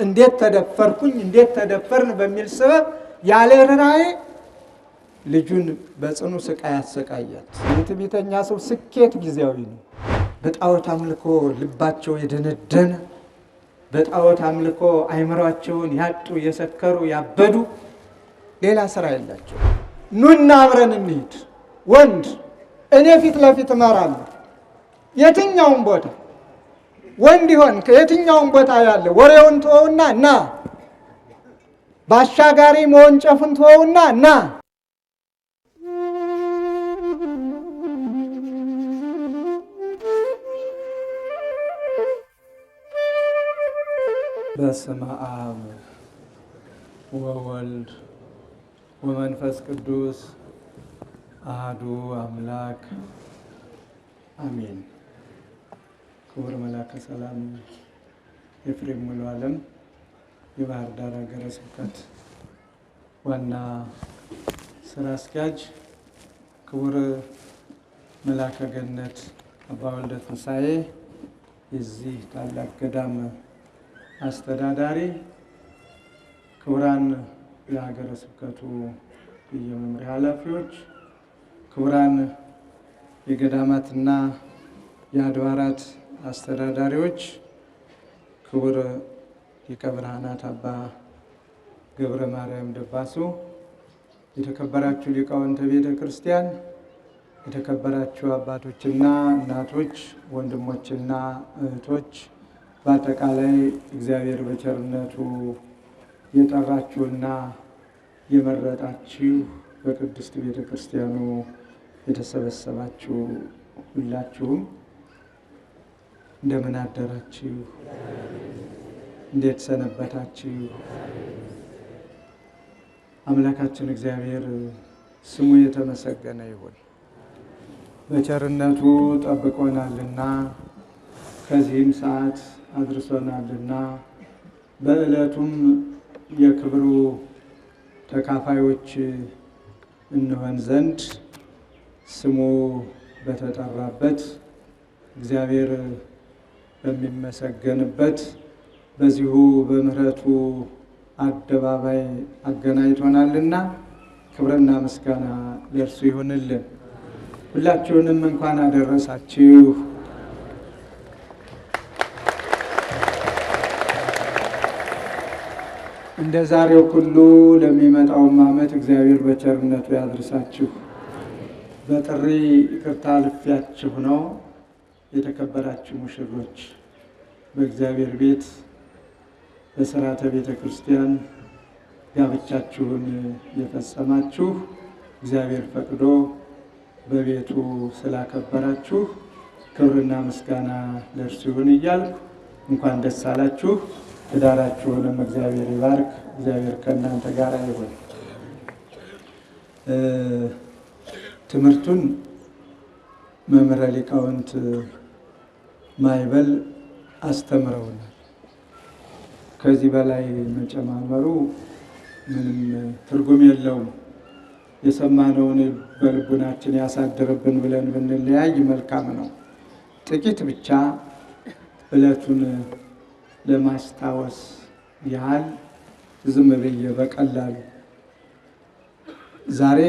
እንዴት ተደፈርኩኝ እንዴት ተደፈርን በሚል ሰበብ ያለ ርኅራኄ ልጁን በጽኑ ስቃይ ያሰቃያል። የትዕቢተኛ ሰው ስኬት ጊዜያዊ ነው። በጣዖት አምልኮ ልባቸው የደነደነ፣ በጣዖት አምልኮ አይምሯቸውን ያጡ፣ የሰከሩ፣ ያበዱ ሌላ ስራ የላቸው። ኑና አብረን እንሂድ። ወንድ እኔ ፊት ለፊት እመራለሁ። የትኛውን ቦታ ወንድ ይሆን ከየትኛውን ቦታ ያለ ወሬውን ተወውና ና፣ ባሻጋሪ መወንጨፉን ተወውና ና። በስመ አብ ወወልድ ወመንፈስ ቅዱስ አሐዱ አምላክ አሜን። ክቡር መላከ ሰላም ኤፍሬም ሙሉ ዓለም የባህር ዳር ሀገረ ስብከት ዋና ስራ አስኪያጅ፣ ክቡር መላከ ገነት አባ ወልደ ትንሣኤ የዚህ ታላቅ ገዳም አስተዳዳሪ፣ ክቡራን የሀገረ ስብከቱ የመምሪያ ኃላፊዎች፣ ክቡራን የገዳማትና የአድባራት አስተዳዳሪዎች፣ ክቡር ሊቀ ብርሃናት አባ ገብረ ማርያም ደባሱ፣ የተከበራችሁ ሊቃውንተ ቤተ ክርስቲያን፣ የተከበራችሁ አባቶችና እናቶች፣ ወንድሞችና እህቶች፣ በአጠቃላይ እግዚአብሔር በቸርነቱ የጠራችሁና የመረጣችሁ በቅድስት ቤተ ክርስቲያኑ የተሰበሰባችሁ ሁላችሁም እንደምን አደራችሁ? እንዴት ሰነበታችሁ? አምላካችን እግዚአብሔር ስሙ የተመሰገነ ይሁን። በቸርነቱ ጠብቆናልና ከዚህም ሰዓት አድርሶናልና በዕለቱም የክብሩ ተካፋዮች እንሆን ዘንድ ስሙ በተጠራበት እግዚአብሔር በሚመሰገንበት በዚሁ በምሕረቱ አደባባይ አገናኝቶናልና ክብርና ምስጋና ለእርሱ ይሁንልን። ሁላችሁንም እንኳን አደረሳችሁ። እንደ ዛሬው ሁሉ ለሚመጣውም ዓመት እግዚአብሔር በቸርነቱ ያድርሳችሁ። በጥሪ ይቅርታ ልፊያችሁ ነው። የተከበራችሁ ሙሽሮች፣ በእግዚአብሔር ቤት በሥርዓተ ቤተ ክርስቲያን ጋብቻችሁን የፈጸማችሁ እግዚአብሔር ፈቅዶ በቤቱ ስላከበራችሁ ክብርና ምስጋና ለእርሱ ይሁን እያልኩ እንኳን ደስ አላችሁ። ትዳራችሁንም እግዚአብሔር ይባርክ። እግዚአብሔር ከእናንተ ጋር ይሁን። ትምህርቱን መምህረ ሊቃውንት ማይበል አስተምረውናል። ከዚህ በላይ መጨማመሩ ምንም ትርጉም የለውም። የሰማነውን በልቡናችን ያሳድርብን ብለን ብንለያይ መልካም ነው። ጥቂት ብቻ ዕለቱን ለማስታወስ ያህል ዝም ብዬ በቀላሉ ዛሬ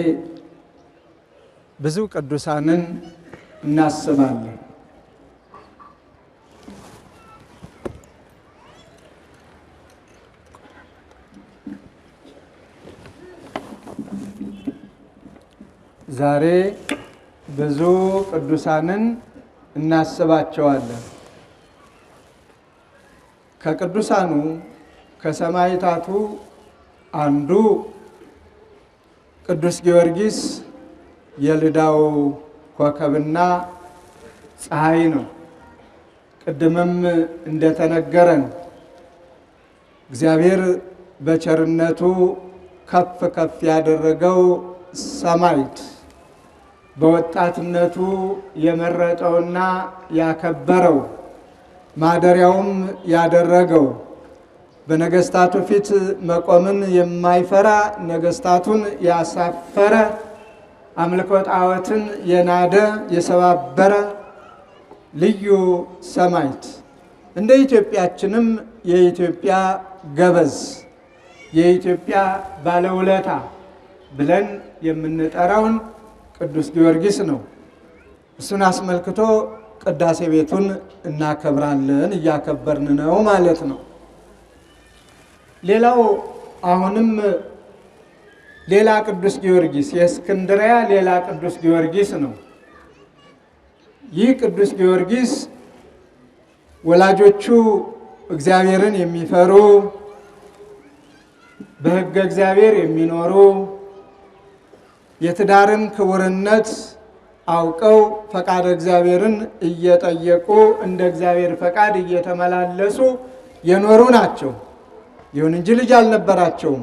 ብዙ ቅዱሳንን እናስባለን። ዛሬ ብዙ ቅዱሳንን እናስባቸዋለን። ከቅዱሳኑ ከሰማዕታቱ አንዱ ቅዱስ ጊዮርጊስ የልዳው ኮከብና ፀሐይ ነው። ቅድምም እንደተነገረን እግዚአብሔር በቸርነቱ ከፍ ከፍ ያደረገው ሰማዕት፣ በወጣትነቱ የመረጠውና ያከበረው ማደሪያውም ያደረገው በነገስታቱ ፊት መቆምን የማይፈራ ነገስታቱን ያሳፈረ አምልኮ ጣዖትን የናደ የሰባበረ ልዩ ሰማዕት እንደ ኢትዮጵያችንም የኢትዮጵያ ገበዝ የኢትዮጵያ ባለውለታ ብለን የምንጠራውን ቅዱስ ጊዮርጊስ ነው። እሱን አስመልክቶ ቅዳሴ ቤቱን እናከብራለን፣ እያከበርን ነው ማለት ነው። ሌላው አሁንም ሌላ ቅዱስ ጊዮርጊስ የእስክንድርያ ሌላ ቅዱስ ጊዮርጊስ ነው። ይህ ቅዱስ ጊዮርጊስ ወላጆቹ እግዚአብሔርን የሚፈሩ በሕገ እግዚአብሔር የሚኖሩ የትዳርን ክቡርነት አውቀው ፈቃድ እግዚአብሔርን እየጠየቁ እንደ እግዚአብሔር ፈቃድ እየተመላለሱ የኖሩ ናቸው። ይሁን እንጂ ልጅ አልነበራቸውም።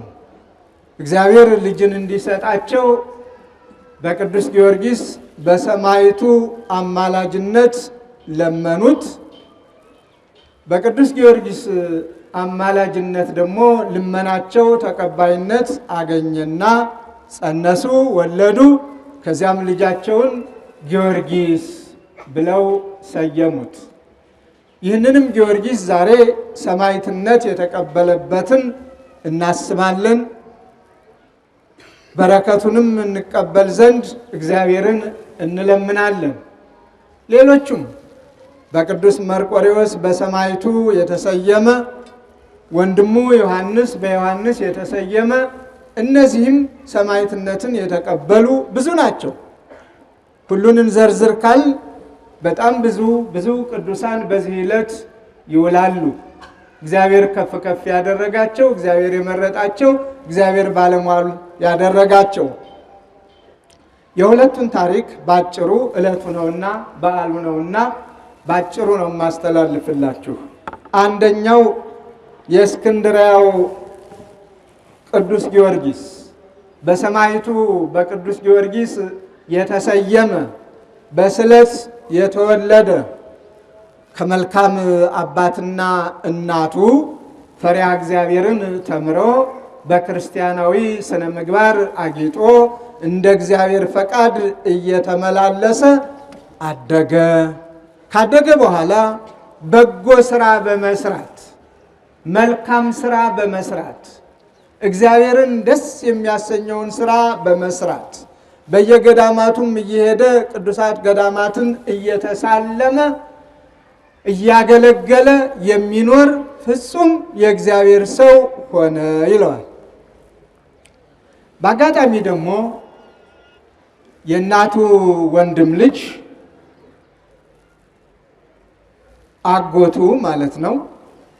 እግዚአብሔር ልጅን እንዲሰጣቸው በቅዱስ ጊዮርጊስ በሰማዕቱ አማላጅነት ለመኑት። በቅዱስ ጊዮርጊስ አማላጅነት ደግሞ ልመናቸው ተቀባይነት አገኘና ጸነሱ፣ ወለዱ። ከዚያም ልጃቸውን ጊዮርጊስ ብለው ሰየሙት። ይህንንም ጊዮርጊስ ዛሬ ሰማዕትነት የተቀበለበትን እናስባለን። በረከቱንም እንቀበል ዘንድ እግዚአብሔርን እንለምናለን። ሌሎቹም በቅዱስ መርቆሬዎስ በሰማዕቱ የተሰየመ ወንድሙ ዮሐንስ በዮሐንስ የተሰየመ እነዚህም ሰማዕትነትን የተቀበሉ ብዙ ናቸው። ሁሉን እንዘርዝር ካል በጣም ብዙ ቅዱሳን በዚህ ዕለት ይውላሉ። እግዚአብሔር ከፍ ከፍ ያደረጋቸው፣ እግዚአብሔር የመረጣቸው፣ እግዚአብሔር ባለሟል ያደረጋቸው። የሁለቱን ታሪክ ባጭሩ ዕለቱ ነውና በዓሉ ነውና ባጭሩ ነው የማስተላልፍላችሁ። አንደኛው የእስክንድርያው ቅዱስ ጊዮርጊስ በሰማዕቱ በቅዱስ ጊዮርጊስ የተሰየመ በስለት የተወለደ ከመልካም አባትና እናቱ ፈሪሃ እግዚአብሔርን ተምሮ በክርስቲያናዊ ስነ ምግባር አጊጦ እንደ እግዚአብሔር ፈቃድ እየተመላለሰ አደገ። ካደገ በኋላ በጎ ስራ በመስራት መልካም ስራ በመስራት እግዚአብሔርን ደስ የሚያሰኘውን ስራ በመስራት በየገዳማቱም እየሄደ ቅዱሳት ገዳማትን እየተሳለመ እያገለገለ የሚኖር ፍጹም የእግዚአብሔር ሰው ሆነ ይለዋል። በአጋጣሚ ደግሞ የእናቱ ወንድም ልጅ አጎቱ ማለት ነው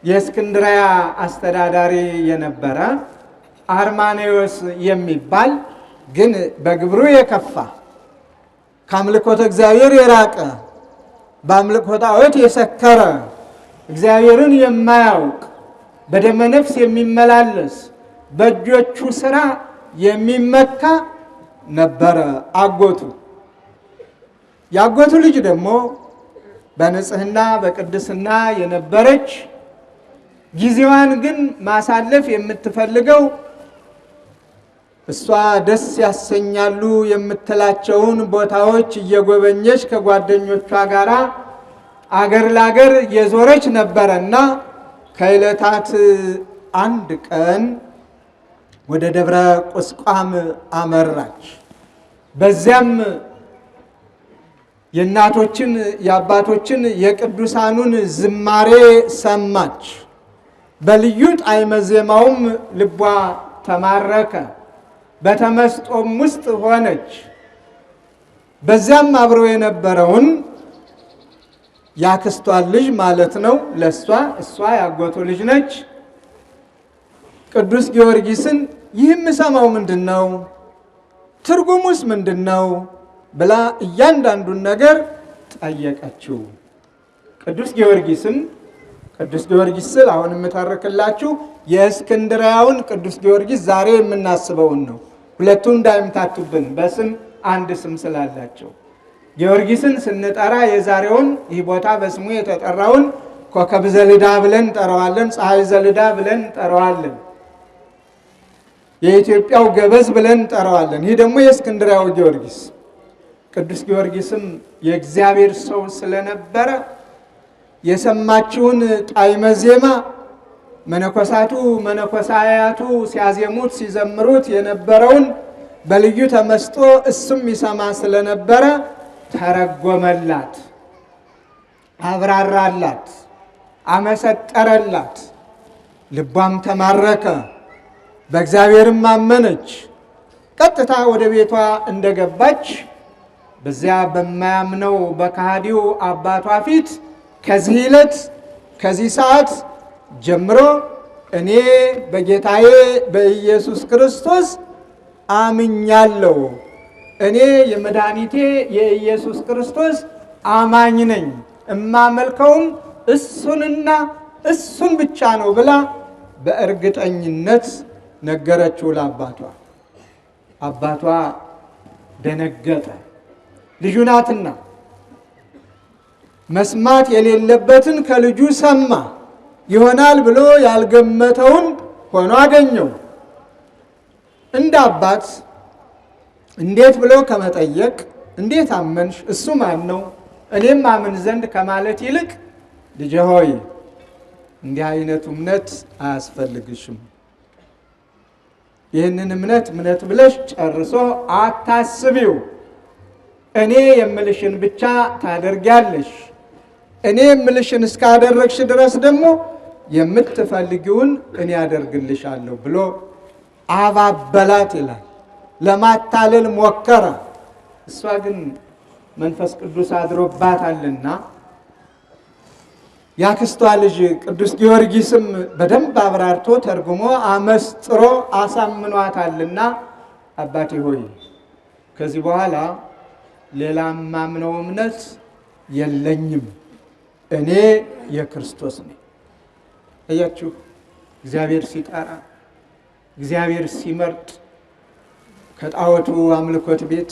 የእስክንድርያ አስተዳዳሪ የነበረ አርማኔዎስ የሚባል ግን በግብሩ የከፋ ከአምልኮተ እግዚአብሔር የራቀ በአምልኮ ጣዖት የሰከረ እግዚአብሔርን የማያውቅ በደመ ነፍስ የሚመላለስ በእጆቹ ስራ የሚመካ ነበረ አጎቱ። የአጎቱ ልጅ ደግሞ በንጽህና በቅድስና የነበረች ጊዜዋን ግን ማሳለፍ የምትፈልገው እሷ ደስ ያሰኛሉ የምትላቸውን ቦታዎች እየጎበኘች ከጓደኞቿ ጋር አገር ላገር የዞረች ነበረና ከዕለታት አንድ ቀን ወደ ደብረ ቁስቋም አመራች። በዚያም የእናቶችን የአባቶችን የቅዱሳኑን ዝማሬ ሰማች። በልዩ ጣዕመ ዜማውም ልቧ ተማረከ። በተመስጦም ውስጥ ሆነች። በዚያም አብረው የነበረውን ያክስቷን ልጅ ማለት ነው እሷ ያጎቱ ልጅ ነች። ቅዱስ ጊዮርጊስን ይህም ሰማው ምንድነው? ትርጉሙስ ምንድነው? ብላ እያንዳንዱን ነገር ጠየቀችው። ቅዱስ ጊዮርጊስ ስል አሁን የምተርክላችሁ የእስክንድርያውን ቅዱስ ጊዮርጊስ ዛሬ የምናስበውን ነው። ሁለቱ እንዳይምታቱብን በስም አንድ ስም ስላላቸው ጊዮርጊስን ስንጠራ የዛሬውን ይህ ቦታ በስሙ የተጠራውን ኮከብ ዘልዳ ብለን እንጠራዋለን። ፀሐይ ዘልዳ ብለን እንጠራዋለን። የኢትዮጵያው ገበዝ ብለን እንጠራዋለን። ይህ ደግሞ የእስክንድርያው ጊዮርጊስ። ቅዱስ ጊዮርጊስም የእግዚአብሔር ሰው ስለነበረ የሰማችውን ጣዕመ ዜማ መነኮሳቱ መነኮሳያቱ ሲያዜሙት ሲዘምሩት የነበረውን በልዩ ተመስጦ እሱም ይሰማ ስለነበረ ተረጎመላት፣ አብራራላት፣ አመሰጠረላት። ልቧም ተማረከ፣ በእግዚአብሔርም አመነች። ቀጥታ ወደ ቤቷ እንደገባች በዚያ በማያምነው በከሃዲው አባቷ ፊት ከዚህ ዕለት ከዚህ ሰዓት ጀምሮ እኔ በጌታዬ በኢየሱስ ክርስቶስ አምኛለሁ፣ እኔ የመድኃኒቴ የኢየሱስ ክርስቶስ አማኝ ነኝ፣ እማመልከውም እሱንና እሱን ብቻ ነው ብላ በእርግጠኝነት ነገረችው ለአባቷ። አባቷ ደነገጠ። ልጁ ናትና መስማት የሌለበትን ከልጁ ሰማ። ይሆናል ብሎ ያልገመተውን ሆኖ አገኘው። እንደ አባት እንዴት ብሎ ከመጠየቅ እንዴት አመንሽ? እሱ ማን ነው? እኔም አምን ዘንድ ከማለት ይልቅ ልጄ ሆይ እንዲህ አይነቱ እምነት አያስፈልግሽም። ይህንን እምነት ብለሽ ጨርሶ አታስቢው። እኔ የምልሽን ብቻ ታደርጊያለሽ። እኔ የምልሽን እስካደረግሽ ድረስ ደግሞ የምትፈልጊውን እኔ አደርግልሻለሁ ብሎ አባበላት ይላል። ለማታለል ሞከረ። እሷ ግን መንፈስ ቅዱስ አድሮባታልና ያክስቷ ልጅ ቅዱስ ጊዮርጊስም በደንብ አብራርቶ ተርጉሞ አመስጥሮ አሳምኗታልና አባቴ ሆይ ከዚህ በኋላ ሌላ ማምነው እምነት የለኝም፣ እኔ የክርስቶስ ነኝ። እያችሁ እግዚአብሔር ሲጠራ እግዚአብሔር ሲመርጥ ከጣዖቱ አምልኮት ቤት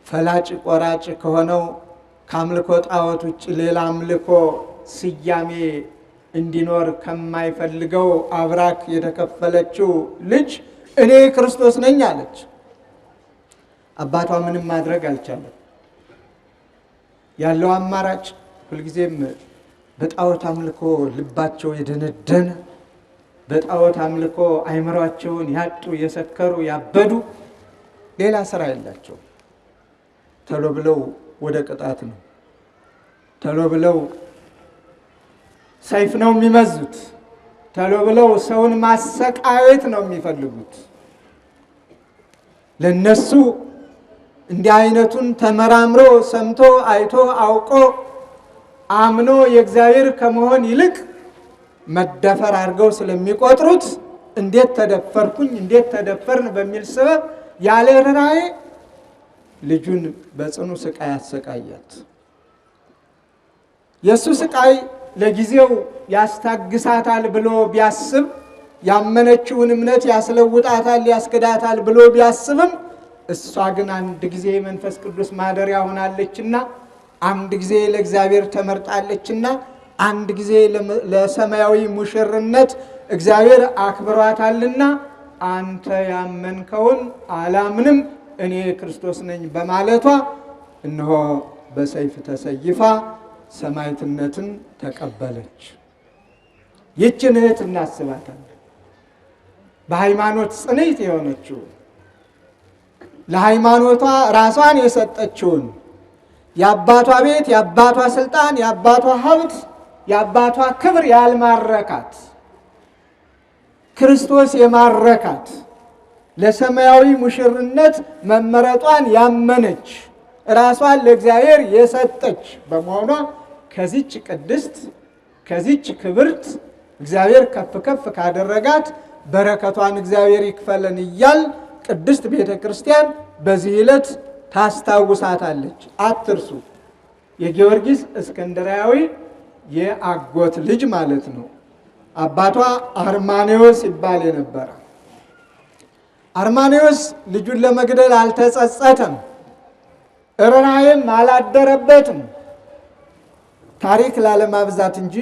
ፈላጭ ቆራጭ ከሆነው ከአምልኮ ጣዖት ውጭ ሌላ አምልኮ ስያሜ እንዲኖር ከማይፈልገው አብራክ የተከፈለችው ልጅ እኔ ክርስቶስ ነኝ አለች። አባቷ ምንም ማድረግ አልቻለም። ያለው አማራጭ ሁልጊዜም በጣዖት አምልኮ ልባቸው የደነደነ፣ በጣዖት አምልኮ አይምሯቸውን ያጡ የሰከሩ ያበዱ ሌላ ስራ የላቸው። ተሎ ብለው ወደ ቅጣት ነው። ተሎ ብለው ሰይፍ ነው የሚመዙት። ተሎ ብለው ሰውን ማሰቃየት ነው የሚፈልጉት። ለነሱ እንዲህ አይነቱን ተመራምሮ ሰምቶ አይቶ አውቆ አምኖ የእግዚአብሔር ከመሆን ይልቅ መደፈር አድርገው ስለሚቆጥሩት እንዴት ተደፈርኩኝ እንዴት ተደፈርን በሚል ሰበብ ያለ ርኅራኄ ልጁን በጽኑ ስቃይ አሰቃያት። የእሱ ስቃይ ለጊዜው ያስታግሳታል ብሎ ቢያስብ፣ ያመነችውን እምነት ያስለውጣታል ያስክዳታል ብሎ ቢያስብም እሷ ግን አንድ ጊዜ መንፈስ ቅዱስ ማደሪያ ሆናለችና፣ አንድ ጊዜ ለእግዚአብሔር ተመርጣለችና፣ አንድ ጊዜ ለሰማያዊ ሙሽርነት እግዚአብሔር አክብሯታልና አንተ ያመንከውን አላምንም እኔ ክርስቶስ ነኝ በማለቷ እነሆ በሰይፍ ተሰይፋ ሰማዕትነትን ተቀበለች። ይህችን እህት እናስባታለን። በሃይማኖት ጽንዕት የሆነችው ለሃይማኖቷ ራሷን የሰጠችውን የአባቷ ቤት የአባቷ ስልጣን የአባቷ ሀብት የአባቷ ክብር ያልማረካት ክርስቶስ የማረካት ለሰማያዊ ሙሽርነት መመረጧን ያመነች ራሷን ለእግዚአብሔር የሰጠች በመሆኗ ከዚች ቅድስት ከዚች ክብርት እግዚአብሔር ከፍ ከፍ ካደረጋት በረከቷን እግዚአብሔር ይክፈለን እያል ቅድስት ቤተ ክርስቲያን በዚህ ዕለት ታስታውሳታለች። አትርሱ። የጊዮርጊስ እስክንድርያዊ የአጎት ልጅ ማለት ነው። አባቷ አርማኔዎስ ይባል የነበረ። አርማኔዎስ ልጁን ለመግደል አልተጸጸተም፣ ርኅራኄም አላደረበትም። ታሪክ ላለማብዛት እንጂ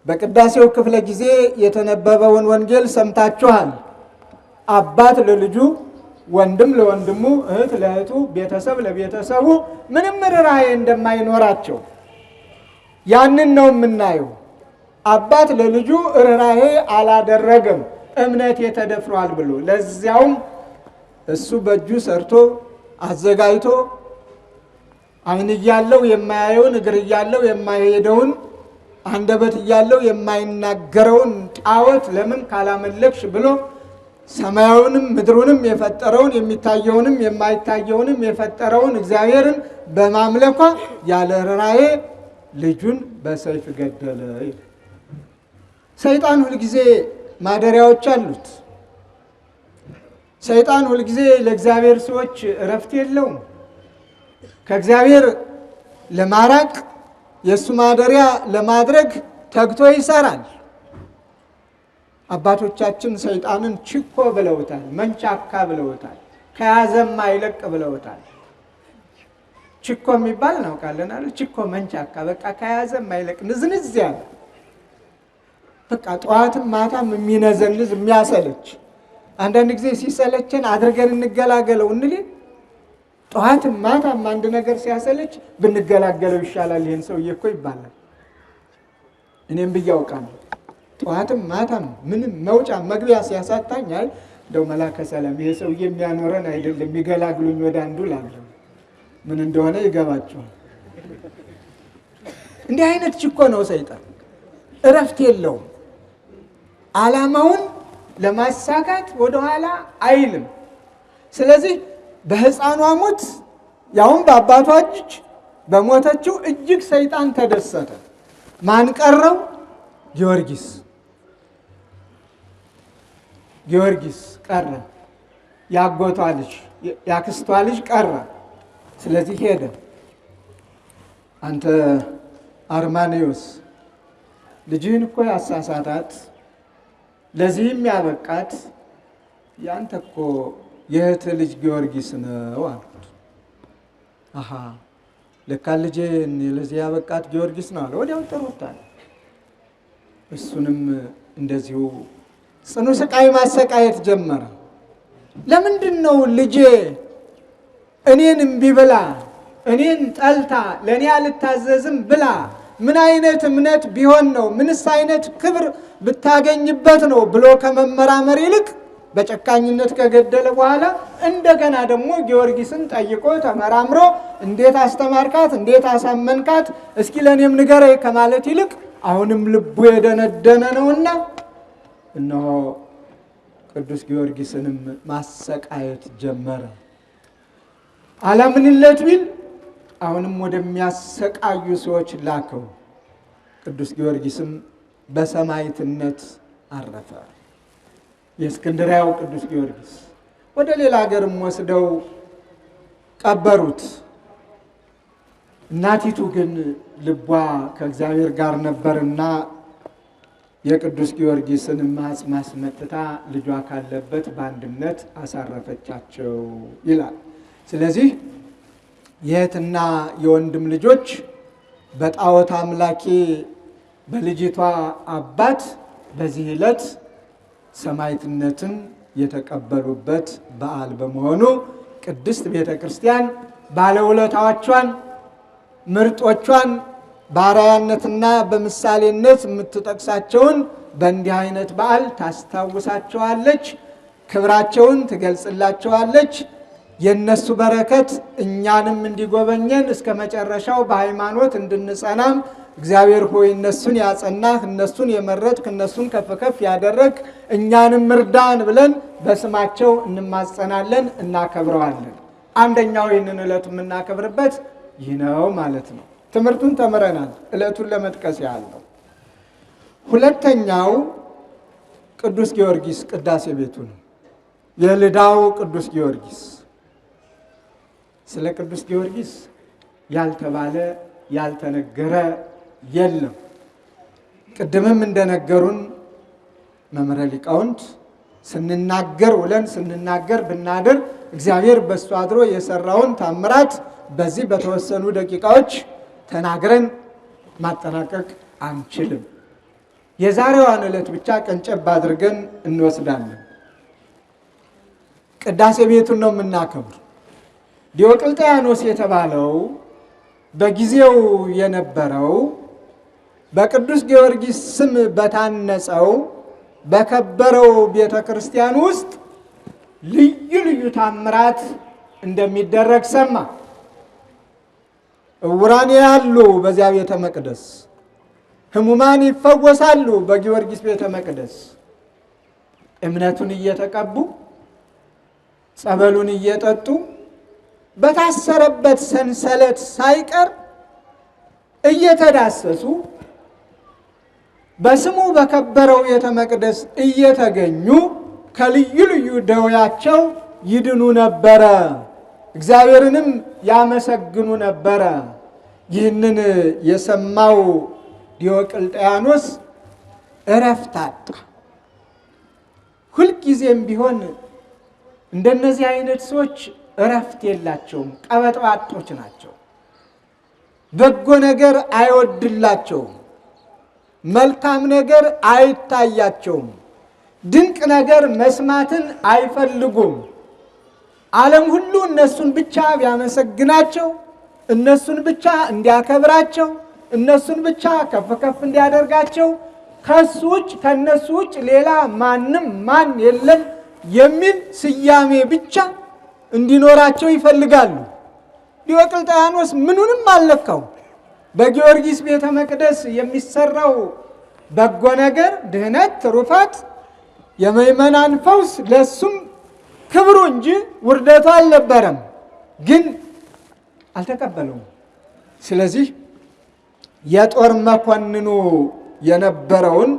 በቅዳሴው ክፍለ ጊዜ የተነበበውን ወንጌል ሰምታችኋል። አባት ለልጁ፣ ወንድም ለወንድሙ፣ እህት ለእህቱ፣ ቤተሰብ ለቤተሰቡ ምንም ርኅራኄ እንደማይኖራቸው ያንን ነው የምናየው። አባት ለልጁ ርኅራኄ አላደረገም እምነቴ ተደፍሯል ብሎ። ለዚያውም እሱ በእጁ ሰርቶ አዘጋጅቶ ዓይን እያለው የማያየውን እግር እያለው የማይሄደውን አንደበት እያለው የማይናገረውን ጣዖት ለምን ካላመለክሽ ብሎ ሰማያዊንም ምድሩንም የፈጠረውን የሚታየውንም የማይታየውንም የፈጠረውን እግዚአብሔርን በማምለኳ ያለ ርኅራኄ ልጁን በሰይፍ ገደለ። ሰይጣን ሁልጊዜ ማደሪያዎች አሉት። ሰይጣን ሁልጊዜ ለእግዚአብሔር ሰዎች እረፍት የለውም። ከእግዚአብሔር ለማራቅ የእሱ ማደሪያ ለማድረግ ተግቶ ይሰራል። አባቶቻችን ሰይጣንን ችኮ ብለውታል፣ መንቻካ ብለውታል፣ ከያዘም አይለቅ ብለውታል። ችኮ የሚባል እናውቃለን አይደል? ችኮ መንቻካ፣ በቃ ከያዘም አይለቅ ንዝንዝ ያለ በቃ ጠዋትም ማታም የሚነዘንዝ የሚያሰለች። አንዳንድ ጊዜ ሲሰለችን አድርገን እንገላገለው እንል ጠዋትም ማታም አንድ ነገር ሲያሰለች ብንገላገለው ይሻላል ይሄን ሰውዬ እኮ ይባላል። እኔም ብዬ አውቃለሁ። ጠዋትም ማታም ምንም መውጫ መግቢያ ሲያሳጣኝ አይ እንደው መላከ ሰላም ይሄ ሰውዬ የሚያኖረን አይደለም የሚገላግሉኝ ወደ አንዱ ላለሁ ምን እንደሆነ ይገባቸዋል። እንዲህ አይነት ችኮ ነው ሰይጣን። እረፍት የለውም። ዓላማውን ለማሳካት ወደኋላ አይልም። ስለዚህ በሕፃኗ ሞት ያውም በአባቷ እጅ በሞተችው እጅግ ሰይጣን ተደሰተ። ማን ቀረው? ጊዮርጊስ ቀረ። ያጎቷ ልጅ ያክስቷ ልጅ ቀረ። ስለዚህ ሄደ። አንተ አርማኔዎስ ልጅህን እኮ ያሳሳታት ለዚህም ያበቃት ያንተ እኮ የእህት ልጅ ጊዮርጊስ ነው አሉት። አሃ ለካ ልጄን ለዚህ ያበቃት ጊዮርጊስ ነው አለ። ወዲያው ጠሩታል። እሱንም እንደዚሁ ጽኑ ስቃይ ማሰቃየት ጀመረ። ለምንድን ነው ልጄ እኔን እምቢ ብላ እኔን ጠልታ ለእኔ አልታዘዝም ብላ ምን አይነት እምነት ቢሆን ነው ምንስ አይነት ክብር ብታገኝበት ነው ብሎ ከመመራመር ይልቅ በጨካኝነት ከገደለ በኋላ እንደገና ደግሞ ጊዮርጊስን ጠይቆ ተመራምሮ እንዴት አስተማርካት፣ እንዴት አሳመንካት፣ እስኪ ለእኔም ንገረኝ ከማለት ይልቅ አሁንም ልቡ የደነደነ ነውና እነሆ ቅዱስ ጊዮርጊስንም ማሰቃየት ጀመረ። አላምንለት ቢል አሁንም ወደሚያሰቃዩ ሰዎች ላከው። ቅዱስ ጊዮርጊስም በሰማዕትነት አረፈ። የእስክንድርያው ቅዱስ ጊዮርጊስ ወደ ሌላ ሀገርም ወስደው ቀበሩት። እናቲቱ ግን ልቧ ከእግዚአብሔር ጋር ነበርና የቅዱስ ጊዮርጊስን ማጽም አስመጥታ ልጇ ካለበት በአንድነት አሳረፈቻቸው ይላል። ስለዚህ የእህትና የወንድም ልጆች በጣዖት አምላኪ በልጅቷ አባት በዚህ ዕለት ሰማዕትነትን የተቀበሉበት በዓል በመሆኑ ቅድስት ቤተ ክርስቲያን ባለውለታዎቿን ምርጦቿን በአርአያነትና በምሳሌነት የምትጠቅሳቸውን በእንዲህ አይነት በዓል ታስታውሳቸዋለች፣ ክብራቸውን ትገልጽላቸዋለች። የነሱ በረከት እኛንም እንዲጎበኘን እስከ መጨረሻው በሃይማኖት እንድንጸናም እግዚአብሔር ሆይ እነሱን ያጸናህ፣ እነሱን የመረጥክ፣ እነሱን ከፍ ከፍ ያደረግ እኛንም እርዳን ብለን በስማቸው እንማጸናለን፣ እናከብረዋለን። አንደኛው ይህንን ዕለት የምናከብርበት ይህ ነው ማለት ነው። ትምህርቱን ተምረናል። ዕለቱን ለመጥቀስ ያህል ነው። ሁለተኛው ቅዱስ ጊዮርጊስ ቅዳሴ ቤቱ ነው። የልዳው ቅዱስ ጊዮርጊስ። ስለ ቅዱስ ጊዮርጊስ ያልተባለ ያልተነገረ የለም። ቅድምም እንደነገሩን መምህረ ሊቃውንት ስንናገር ውለን ስንናገር ብናድር እግዚአብሔር በሱ አድሮ የሰራውን ታምራት በዚህ በተወሰኑ ደቂቃዎች ተናግረን ማጠናቀቅ አንችልም። የዛሬዋን ዕለት ብቻ ቀንጨብ አድርገን እንወስዳለን። ቅዳሴ ቤቱን ነው የምናከብር። ዲዮቅልጥያኖስ የተባለው በጊዜው የነበረው በቅዱስ ጊዮርጊስ ስም በታነጸው በከበረው ቤተ ክርስቲያን ውስጥ ልዩ ልዩ ታምራት እንደሚደረግ ሰማ። ዕውራን ያሉ በዚያ ቤተ መቅደስ፣ ሕሙማን ይፈወሳሉ በጊዮርጊስ ቤተ መቅደስ። እምነቱን እየተቀቡ ጸበሉን እየጠጡ በታሰረበት ሰንሰለት ሳይቀር እየተዳሰሱ በስሙ በከበረው ቤተ መቅደስ እየተገኙ ከልዩ ልዩ ደዌያቸው ይድኑ ነበረ፣ እግዚአብሔርንም ያመሰግኑ ነበረ። ይህንን የሰማው ዲዮቅልጥያኖስ እረፍት አጣ። ሁልጊዜም ቢሆን እንደነዚህ አይነት ሰዎች እረፍት የላቸውም፣ ቀበጥባጦች ናቸው። በጎ ነገር አይወድላቸውም፣ መልካም ነገር አይታያቸውም፣ ድንቅ ነገር መስማትን አይፈልጉም። ዓለም ሁሉ እነሱን ብቻ ቢያመሰግናቸው፣ እነሱን ብቻ እንዲያከብራቸው፣ እነሱን ብቻ ከፍ ከፍ እንዲያደርጋቸው፣ ከሱ ውጭ ከነሱ ውጭ ሌላ ማንም ማን የለም የሚል ስያሜ ብቻ እንዲኖራቸው ይፈልጋሉ። ዲዮቅልጥያኖስ ምኑንም አልለካው። በጊዮርጊስ ቤተ መቅደስ የሚሰራው በጎ ነገር፣ ድህነት፣ ትሩፋት፣ የምእመናን ፈውስ ለሱም ክብሩ እንጂ ውርደቱ አልነበረም። ግን አልተቀበለውም። ስለዚህ የጦር መኮንኑ የነበረውን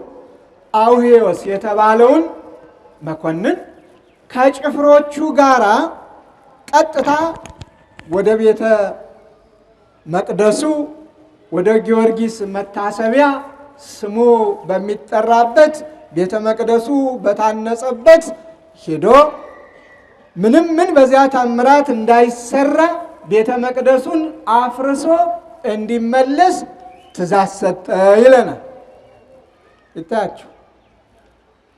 አውሄዎስ የተባለውን መኮንን ከጭፍሮቹ ጋራ ቀጥታ ወደ ቤተ መቅደሱ ወደ ጊዮርጊስ መታሰቢያ ስሙ በሚጠራበት ቤተ መቅደሱ በታነጸበት ሄዶ ምንም በዚያ ታምራት እንዳይሰራ ቤተ መቅደሱን አፍርሶ እንዲመለስ ትእዛዝ ሰጠ ይለናል። ይታያችሁ፣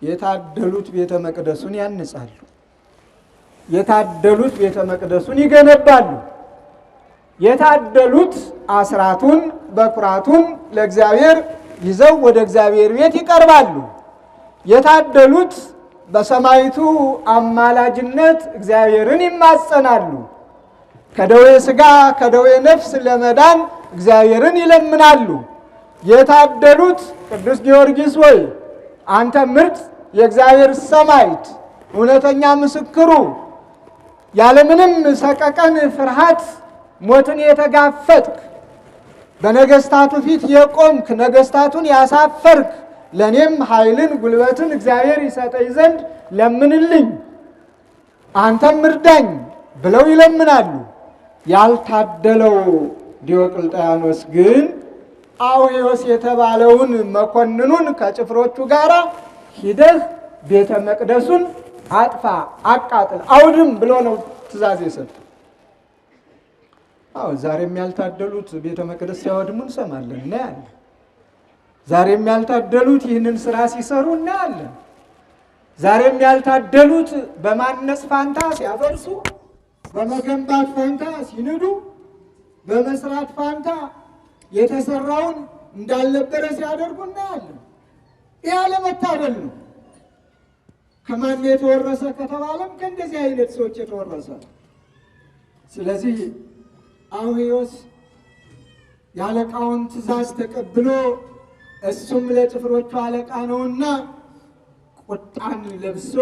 የታደሉት ቤተ መቅደሱን ያንጻሉ፣ የታደሉት ቤተ መቅደሱን ይገነባሉ፣ የታደሉት አስራቱን በኩራቱን ለእግዚአብሔር ይዘው ወደ እግዚአብሔር ቤት ይቀርባሉ። የታደሉት በሰማይቱ አማላጅነት እግዚአብሔርን ይማጸናሉ። ከደዌ ሥጋ ከደዌ ነፍስ ለመዳን እግዚአብሔርን ይለምናሉ። የታደሉት ቅዱስ ጊዮርጊስ ወይ አንተ ምርጥ የእግዚአብሔር ሰማዕት፣ እውነተኛ ምስክሩ፣ ያለምንም ሰቀቀን ፍርሃት ሞትን የተጋፈጥክ፣ በነገስታቱ ፊት የቆምክ፣ ነገስታቱን ያሳፈርክ፣ ለእኔም ኃይልን ጉልበትን እግዚአብሔር ይሰጠኝ ዘንድ ለምንልኝ፣ አንተም እርዳኝ ብለው ይለምናሉ። ያልታደለው ዲዮቅልጥያኖስ ግን አውሄዎስ የተባለውን መኮንኑን ከጭፍሮቹ ጋር ሂደህ ቤተ መቅደሱን አጥፋ፣ አቃጥል፣ አውድም ብሎ ነው ትእዛዝ የሰጠ። ዛሬም ያልታደሉት ቤተ መቅደስ ሲያወድሙ እንሰማለን፣ እናያለን። ዛሬም ያልታደሉት ይህንን ስራ ሲሰሩ እናያለን። ዛሬም ያልታደሉት በማነጽ ፋንታ ሲያፈርሱ፣ በመገንባት ፋንታ ሲንዱ፣ በመስራት ፋንታ የተሰራውን እንዳልነበረ ሲያደርጉ እናያለን። ይህ አለመታደል ነው። ከማን የተወረሰ ከተባለም ከእንደዚህ አይነት ሰዎች የተወረሰ። ስለዚህ አውሄዎስ የአለቃውን ትእዛዝ ተቀብሎ እሱም ለጭፍሮቹ አለቃ ነውና ቁጣን ለብሶ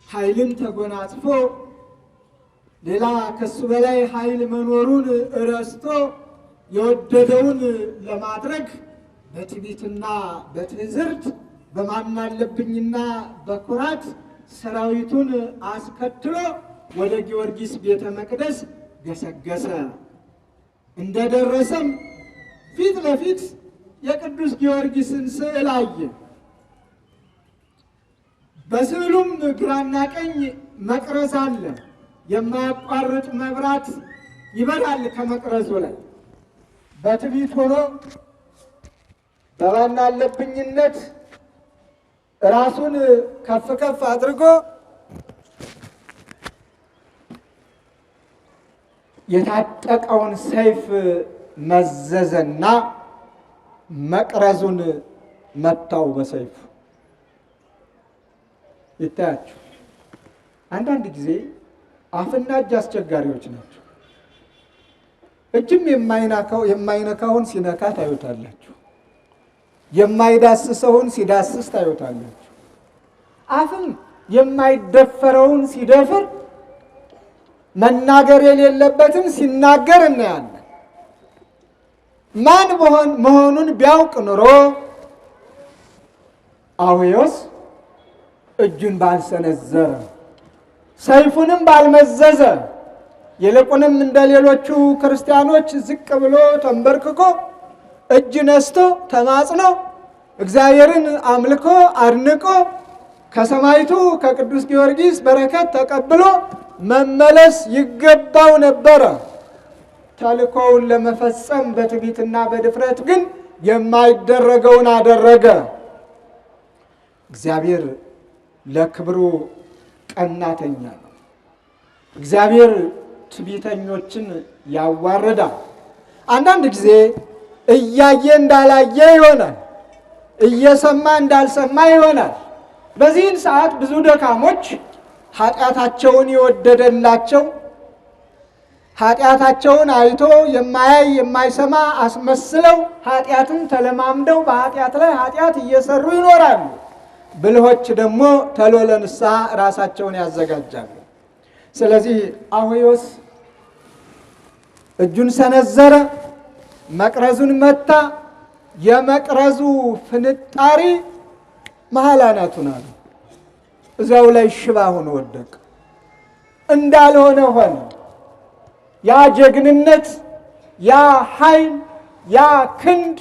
ኃይልን ተጎናጽፎ ሌላ ከሱ በላይ ኃይል መኖሩን ረስቶ የወደደውን ለማድረግ በትዕቢትና በትዕዝርት በማናለብኝና በኩራት ሰራዊቱን አስከትሎ ወደ ጊዮርጊስ ቤተ መቅደስ ገሰገሰ። እንደደረሰም ፊት ለፊት የቅዱስ ጊዮርጊስን ስዕል አየ። በስዕሉም ግራና ቀኝ መቅረዝ አለ። የማያቋርጥ መብራት ይበራል ከመቅረዙ ላይ። በትዕቢት ሆኖ በማናለብኝነት ራሱን ከፍ ከፍ አድርጎ የታጠቀውን ሰይፍ መዘዘና መቅረዙን መታው በሰይፉ። ይታያችሁ አንዳንድ ጊዜ አፍና እጅ አስቸጋሪዎች ናቸው። እጅም የማይነካውን ሲነካ ታዩታላችሁ። የማይዳስሰውን ሲዳስስ ታዩታላችሁ። አፍም የማይደፈረውን ሲደፍር፣ መናገር የሌለበትን ሲናገር እናያለን። ማን መሆኑን ቢያውቅ ኑሮ አውዮስ እጁን ባልሰነዘረ፣ ሰይፉንም ባልመዘዘ፣ ይልቁንም እንደ ሌሎቹ ክርስቲያኖች ዝቅ ብሎ ተንበርክኮ እጅ ነስቶ ተማጽኖ እግዚአብሔርን አምልኮ አድንቆ ከሰማዕቱ ከቅዱስ ጊዮርጊስ በረከት ተቀብሎ መመለስ ይገባው ነበረ። ተልእኮውን ለመፈጸም በትዕቢትና በድፍረት ግን የማይደረገውን አደረገ። እግዚአብሔር ለክብሩ ቀናተኛ ነው። እግዚአብሔር ትዕቢተኞችን ያዋርዳል። አንዳንድ ጊዜ እያየ እንዳላየ ይሆናል፣ እየሰማ እንዳልሰማ ይሆናል። በዚህን ሰዓት ብዙ ደካሞች ኃጢአታቸውን የወደደላቸው ኃጢአታቸውን አይቶ የማያይ የማይሰማ አስመስለው ኃጢአትን ተለማምደው በኃጢአት ላይ ኃጢአት እየሰሩ ይኖራሉ። ብልሆች ደግሞ ተሎ ለንስሐ ራሳቸውን ያዘጋጃሉ። ስለዚህ አውዮስ እጁን ሰነዘረ፣ መቅረዙን መታ። የመቅረዙ ፍንጣሪ መሀል አናቱን አለ። እዚያው ላይ ሽባ ሆኖ ወደቀ። እንዳልሆነ ሆነ። ያ ጀግንነት፣ ያ ኃይል፣ ያ ክንድ፣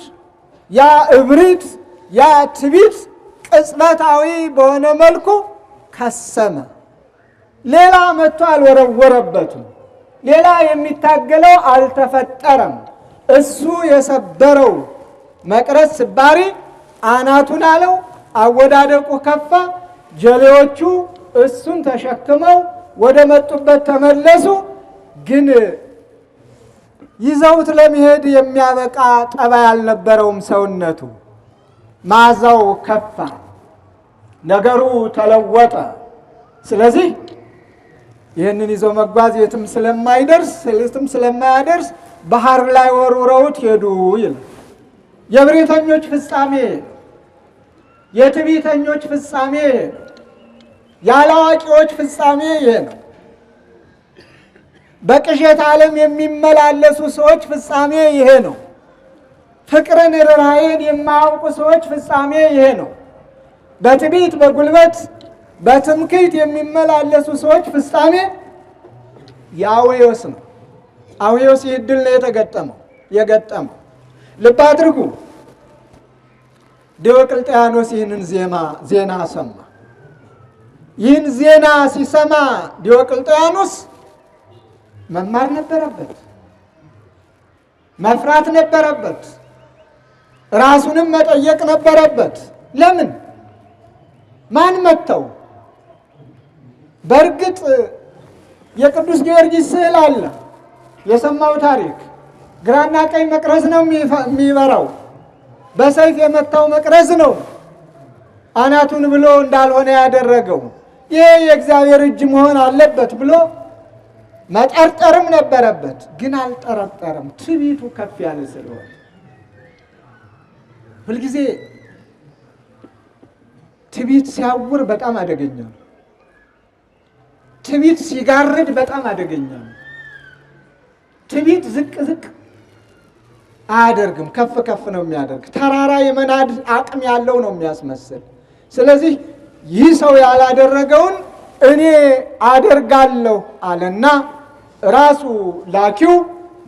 ያ እብሪት፣ ያ ትዕቢት ቅጽበታዊ በሆነ መልኩ ከሰመ። ሌላ መጥቶ አልወረወረበትም። ሌላ የሚታገለው አልተፈጠረም። እሱ የሰበረው መቅረዝ ስባሪ አናቱን አለው። አወዳደቁ ከፋ። ጀሌዎቹ እሱን ተሸክመው ወደ መጡበት ተመለሱ። ግን ይዘውት ለመሄድ የሚያበቃ ጠባይ አልነበረውም ሰውነቱ። መዓዛው ከፋ፣ ነገሩ ተለወጠ። ስለዚህ ይህንን ይዞ መጓዝ የትም ስለማይደርስ የትም ስለማያደርስ ባህር ላይ ወርውረውት ሄዱ ይላል። የብሬተኞች ፍጻሜ፣ የትዕቢተኞች ፍጻሜ፣ ያላዋቂዎች ፍጻሜ ይሄ ነው። በቅዠት ዓለም የሚመላለሱ ሰዎች ፍጻሜ ይሄ ነው። ፍቅርን ርኅራኄን የማያውቁ ሰዎች ፍጻሜ ይሄ ነው። በትዕቢት በጉልበት በትምክህት የሚመላለሱ ሰዎች ፍጻሜ የአውዮስ ነው። አውዮስ ይህ ዕድል ነው የገጠመው። ልብ አድርጉ። ዲዮቅልጥያኖስ ይህንን ዜና ሰማ። ይህን ዜና ሲሰማ ዲዮቅልጥያኖስ መማር ነበረበት፣ መፍራት ነበረበት፣ ራሱንም መጠየቅ ነበረበት። ለምን? ማን መተው? በእርግጥ የቅዱስ ጊዮርጊስ ስዕል አለ። የሰማው ታሪክ ግራና ቀኝ መቅረዝ ነው የሚበራው። በሰይፍ የመታው መቅረዝ ነው አናቱን ብሎ እንዳልሆነ ያደረገው። ይሄ የእግዚአብሔር እጅ መሆን አለበት ብሎ መጠርጠርም ነበረበት። ግን አልጠረጠረም። ትዕቢቱ ከፍ ያለ ስለሆነ ሁልጊዜ ትዕቢት ሲያውር በጣም አደገኛ ነው። ትዕቢት ሲጋርድ በጣም አደገኛ ነው። ትዕቢት ዝቅ ዝቅ አያደርግም፣ ከፍ ከፍ ነው የሚያደርግ። ተራራ የመናድ አቅም ያለው ነው የሚያስመስል። ስለዚህ ይህ ሰው ያላደረገውን እኔ አደርጋለሁ አለና ራሱ ላኪው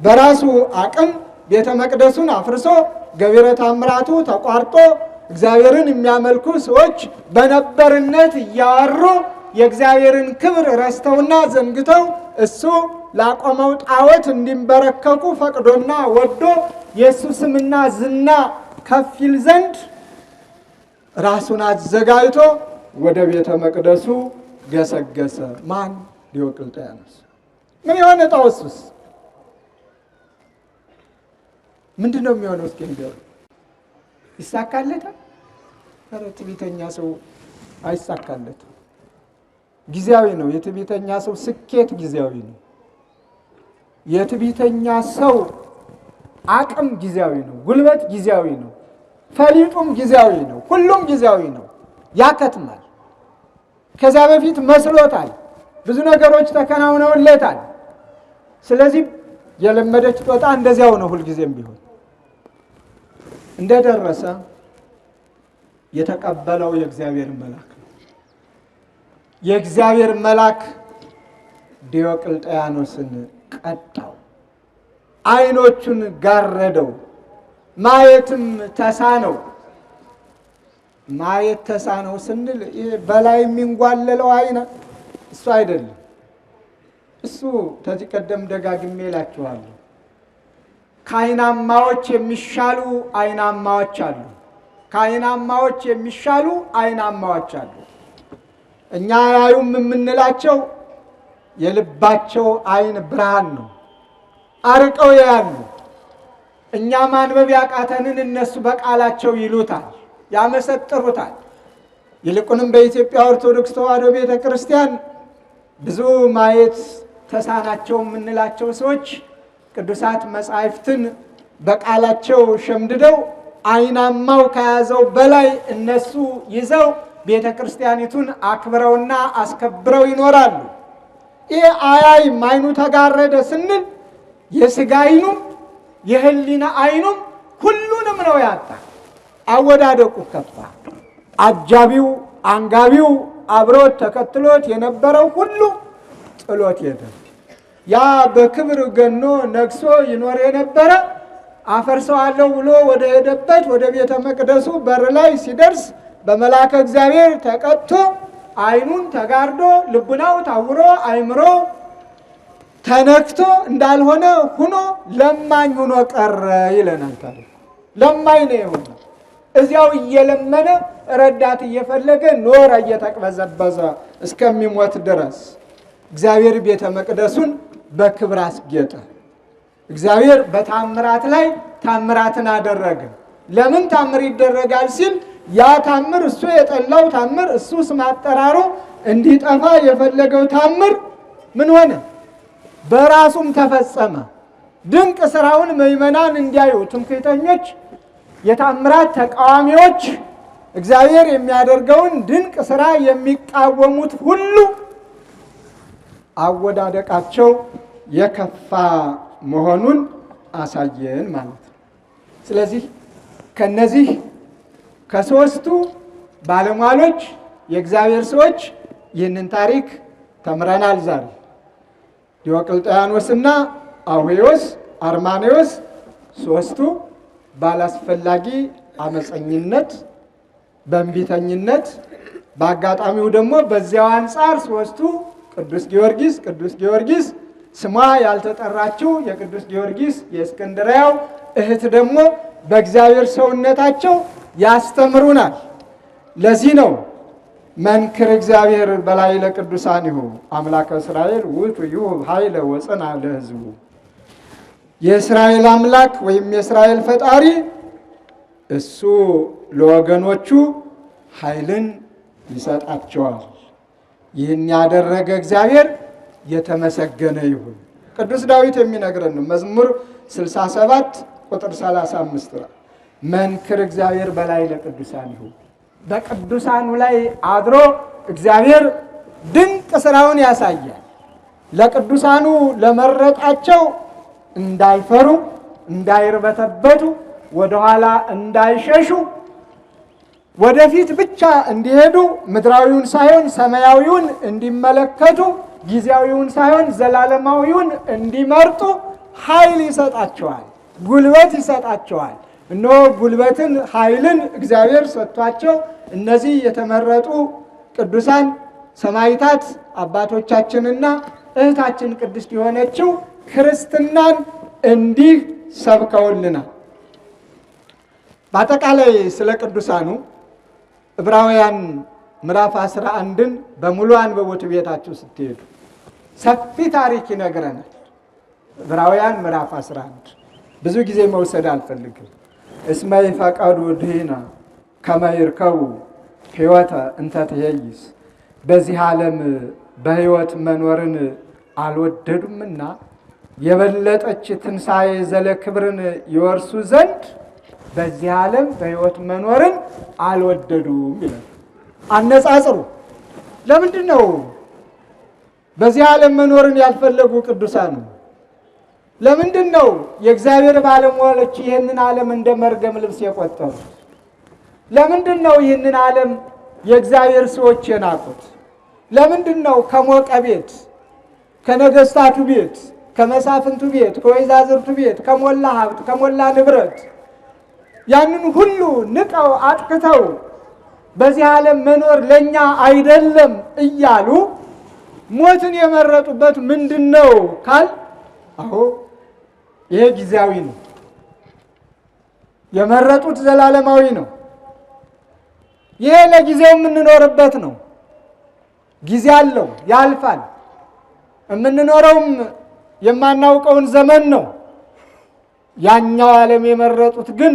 በራሱ አቅም ቤተ መቅደሱን አፍርሶ ገቢረ ተአምራቱ ተቋርጦ እግዚአብሔርን የሚያመልኩ ሰዎች በነበርነት እያወሩ የእግዚአብሔርን ክብር ረስተውና ዘንግተው እሱ ላቆመው ጣዖት እንዲንበረከኩ ፈቅዶና ወዶ የእሱ ስምና ዝና ከፍ ይል ዘንድ ራሱን አዘጋጅቶ ወደ ቤተ መቅደሱ ገሰገሰ። ማን? ዲዮቅልጥያኖስ። ምን የሆነ ጣዖቱስ ምንድን ነው የሚሆነው? እስኪ ንገሩ። ይሳካለታል? ኧረ ትዕቢተኛ ሰው አይሳካለትም። ጊዜያዊ ነው። የትዕቢተኛ ሰው ስኬት ጊዜያዊ ነው። የትዕቢተኛ ሰው አቅም ጊዜያዊ ነው። ጉልበት ጊዜያዊ ነው። ፈሊጡም ጊዜያዊ ነው። ሁሉም ጊዜያዊ ነው። ያከትማል። ከዚያ በፊት መስሎታል። ብዙ ነገሮች ተከናውነውለታል። ስለዚህ የለመደች ጦጣ እንደዚያው ነው። ሁልጊዜም ቢሆን እንደደረሰ የተቀበለው የእግዚአብሔር መልአክ ነው። የእግዚአብሔር መልአክ ዲዮቅልጥያኖስን ቀጣው፣ ዓይኖቹን ጋረደው፣ ማየትም ተሳነው። ማየት ተሳነው ስንል ይሄ በላይ የሚንጓለለው አይነ እሱ አይደለም። እሱ ከዚህ ቀደም ደጋግሜ እላችኋለሁ፣ ከዓይናማዎች የሚሻሉ ዓይናማዎች አሉ። ከዓይናማዎች የሚሻሉ ዓይናማዎች አሉ። እኛ ያዩም የምንላቸው የልባቸው ዓይን ብርሃን ነው። አርቀው ያያሉ። እኛ ማንበብ ያቃተንን እነሱ በቃላቸው ይሉታል፣ ያመሰጥሩታል። ይልቁንም በኢትዮጵያ ኦርቶዶክስ ተዋሕዶ ቤተ ክርስቲያን ብዙ ማየት ተሳናቸው የምንላቸው ሰዎች ቅዱሳት መጻሕፍትን በቃላቸው ሸምድደው ዓይናማው ከያዘው በላይ እነሱ ይዘው ቤተ ክርስቲያኒቱን አክብረውና አስከብረው ይኖራሉ። ይህ አያይም፣ ዓይኑ ተጋረደ ስንል የሥጋ ዓይኑም የሕሊና ዓይኑም ሁሉንም ነው ያጣ። አወዳደቁ ከፋ። አጃቢው አንጋቢው አብሮት ተከትሎት የነበረው ሁሉ ጥሎት ሄደ። ያ በክብር ገኖ ነግሶ ይኖር የነበረ አፈርሰዋለሁ ብሎ ወደ ሄደበት ወደ ቤተ መቅደሱ በር ላይ ሲደርስ በመልአከ እግዚአብሔር ተቀጥቶ ዓይኑን ተጋርዶ ልቡናው ታውሮ አእምሮ ተነክቶ እንዳልሆነ ሁኖ ለማኝ ሁኖ ቀረ ይለናል ታሪክ። ለማኝ ነው የሆነው። እዚያው እየለመነ ረዳት እየፈለገ ኖረ እየተቅበዘበዘ እስከሚሞት ድረስ። እግዚአብሔር ቤተ መቅደሱን በክብር አስጌጠ። እግዚአብሔር በታምራት ላይ ታምራትን አደረገ። ለምን ታምር ይደረጋል ሲል ያ ታምር እሱ የጠላው ታምር እሱ ስም አጠራሩ እንዲጠፋ የፈለገው ታምር ምን ሆነ? በራሱም ተፈጸመ። ድንቅ ስራውን ምዕመናን እንዲያዩ ትምክህተኞች፣ የታምራት ተቃዋሚዎች፣ እግዚአብሔር የሚያደርገውን ድንቅ ስራ የሚቃወሙት ሁሉ አወዳደቃቸው የከፋ መሆኑን አሳየን ማለት ነው። ስለዚህ ከነዚህ ከሶስቱ ባለሟሎች የእግዚአብሔር ሰዎች ይህንን ታሪክ ተምረናል ዛሬ። ዲዮቅልጥያኖስና አውዮስ አርማኔዎስ ሶስቱ ባላስፈላጊ አመፀኝነት፣ በእንቢተኝነት፣ በአጋጣሚው ደግሞ በዚያው አንጻር ሶስቱ ቅዱስ ጊዮርጊስ ስሟ ያልተጠራችው የቅዱስ ጊዮርጊስ የእስክንድርያው እህት ደግሞ በእግዚአብሔር ሰውነታቸው ያስተምሩናል። ለዚህ ነው መንክር እግዚአብሔር በላይ ለቅዱሳኒሁ አምላከ እስራኤል ውእቱ ይሁብ ኃይለ ወጽና ለሕዝቡ። የእስራኤል አምላክ ወይም የእስራኤል ፈጣሪ እሱ ለወገኖቹ ኃይልን ይሰጣቸዋል። ይህን ያደረገ እግዚአብሔር የተመሰገነ ይሁን። ቅዱስ ዳዊት የሚነግረን ነው። መዝሙር 67 ቁጥር 35 መንክር እግዚአብሔር በላይ ለቅዱሳኒሁ፣ በቅዱሳኑ ላይ አድሮ እግዚአብሔር ድንቅ ስራውን ያሳያል። ለቅዱሳኑ ለመረጣቸው እንዳይፈሩ፣ እንዳይርበተበቱ፣ ወደኋላ እንዳይሸሹ፣ ወደፊት ብቻ እንዲሄዱ፣ ምድራዊውን ሳይሆን ሰማያዊውን እንዲመለከቱ፣ ጊዜያዊውን ሳይሆን ዘላለማዊውን እንዲመርጡ ኃይል ይሰጣቸዋል፣ ጉልበት ይሰጣቸዋል። እነሆ ጉልበትን ኃይልን እግዚአብሔር ሰጥቷቸው እነዚህ የተመረጡ ቅዱሳን ሰማዕታት አባቶቻችንና እህታችን ቅድስት የሆነችው ክርስትናን እንዲህ ሰብከውልናል። በአጠቃላይ ስለ ቅዱሳኑ ዕብራውያን ምዕራፍ 11ን በሙሉ አንብቡት ቤታችሁ ስትሄዱ፣ ሰፊ ታሪክ ይነግረናል። ዕብራውያን ምዕራፍ 11 ብዙ ጊዜ መውሰድ አልፈልግም። እስመ ይፈቀዱ ድኂነ ከመ ይርከቡ ሕይወተ እንተ ትኄይስ። በዚህ ዓለም በሕይወት መኖርን አልወደዱምና የበለጠች ትንሣኤ ዘለክብርን ይወርሱ ዘንድ በዚህ ዓለም በሕይወት መኖርን አልወደዱም ይላል። አነጻጽሩ። ለምንድን ነው በዚህ ዓለም መኖርን ያልፈለጉ ቅዱሳን? ለምንድን ነው የእግዚአብሔር ባለሟሎች ይህንን ዓለም እንደ መርገም ልብስ የቆጠሩት? ለምንድን ነው ይህንን ዓለም የእግዚአብሔር ሰዎች የናቁት? ለምንድን ነው ከሞቀ ቤት፣ ከነገስታቱ ቤት፣ ከመሳፍንቱ ቤት፣ ከወይዛዝርቱ ቤት፣ ከሞላ ሀብት፣ ከሞላ ንብረት ያንን ሁሉ ንቀው አጥቅተው በዚህ ዓለም መኖር ለኛ አይደለም እያሉ ሞትን የመረጡበት ምንድን ነው ካል፣ አዎ ይሄ ጊዜያዊ ነው። የመረጡት ዘላለማዊ ነው። ይሄ ለጊዜው የምንኖርበት ነው። ጊዜ አለው፣ ያልፋል። የምንኖረውም የማናውቀውን ዘመን ነው። ያኛው ዓለም የመረጡት ግን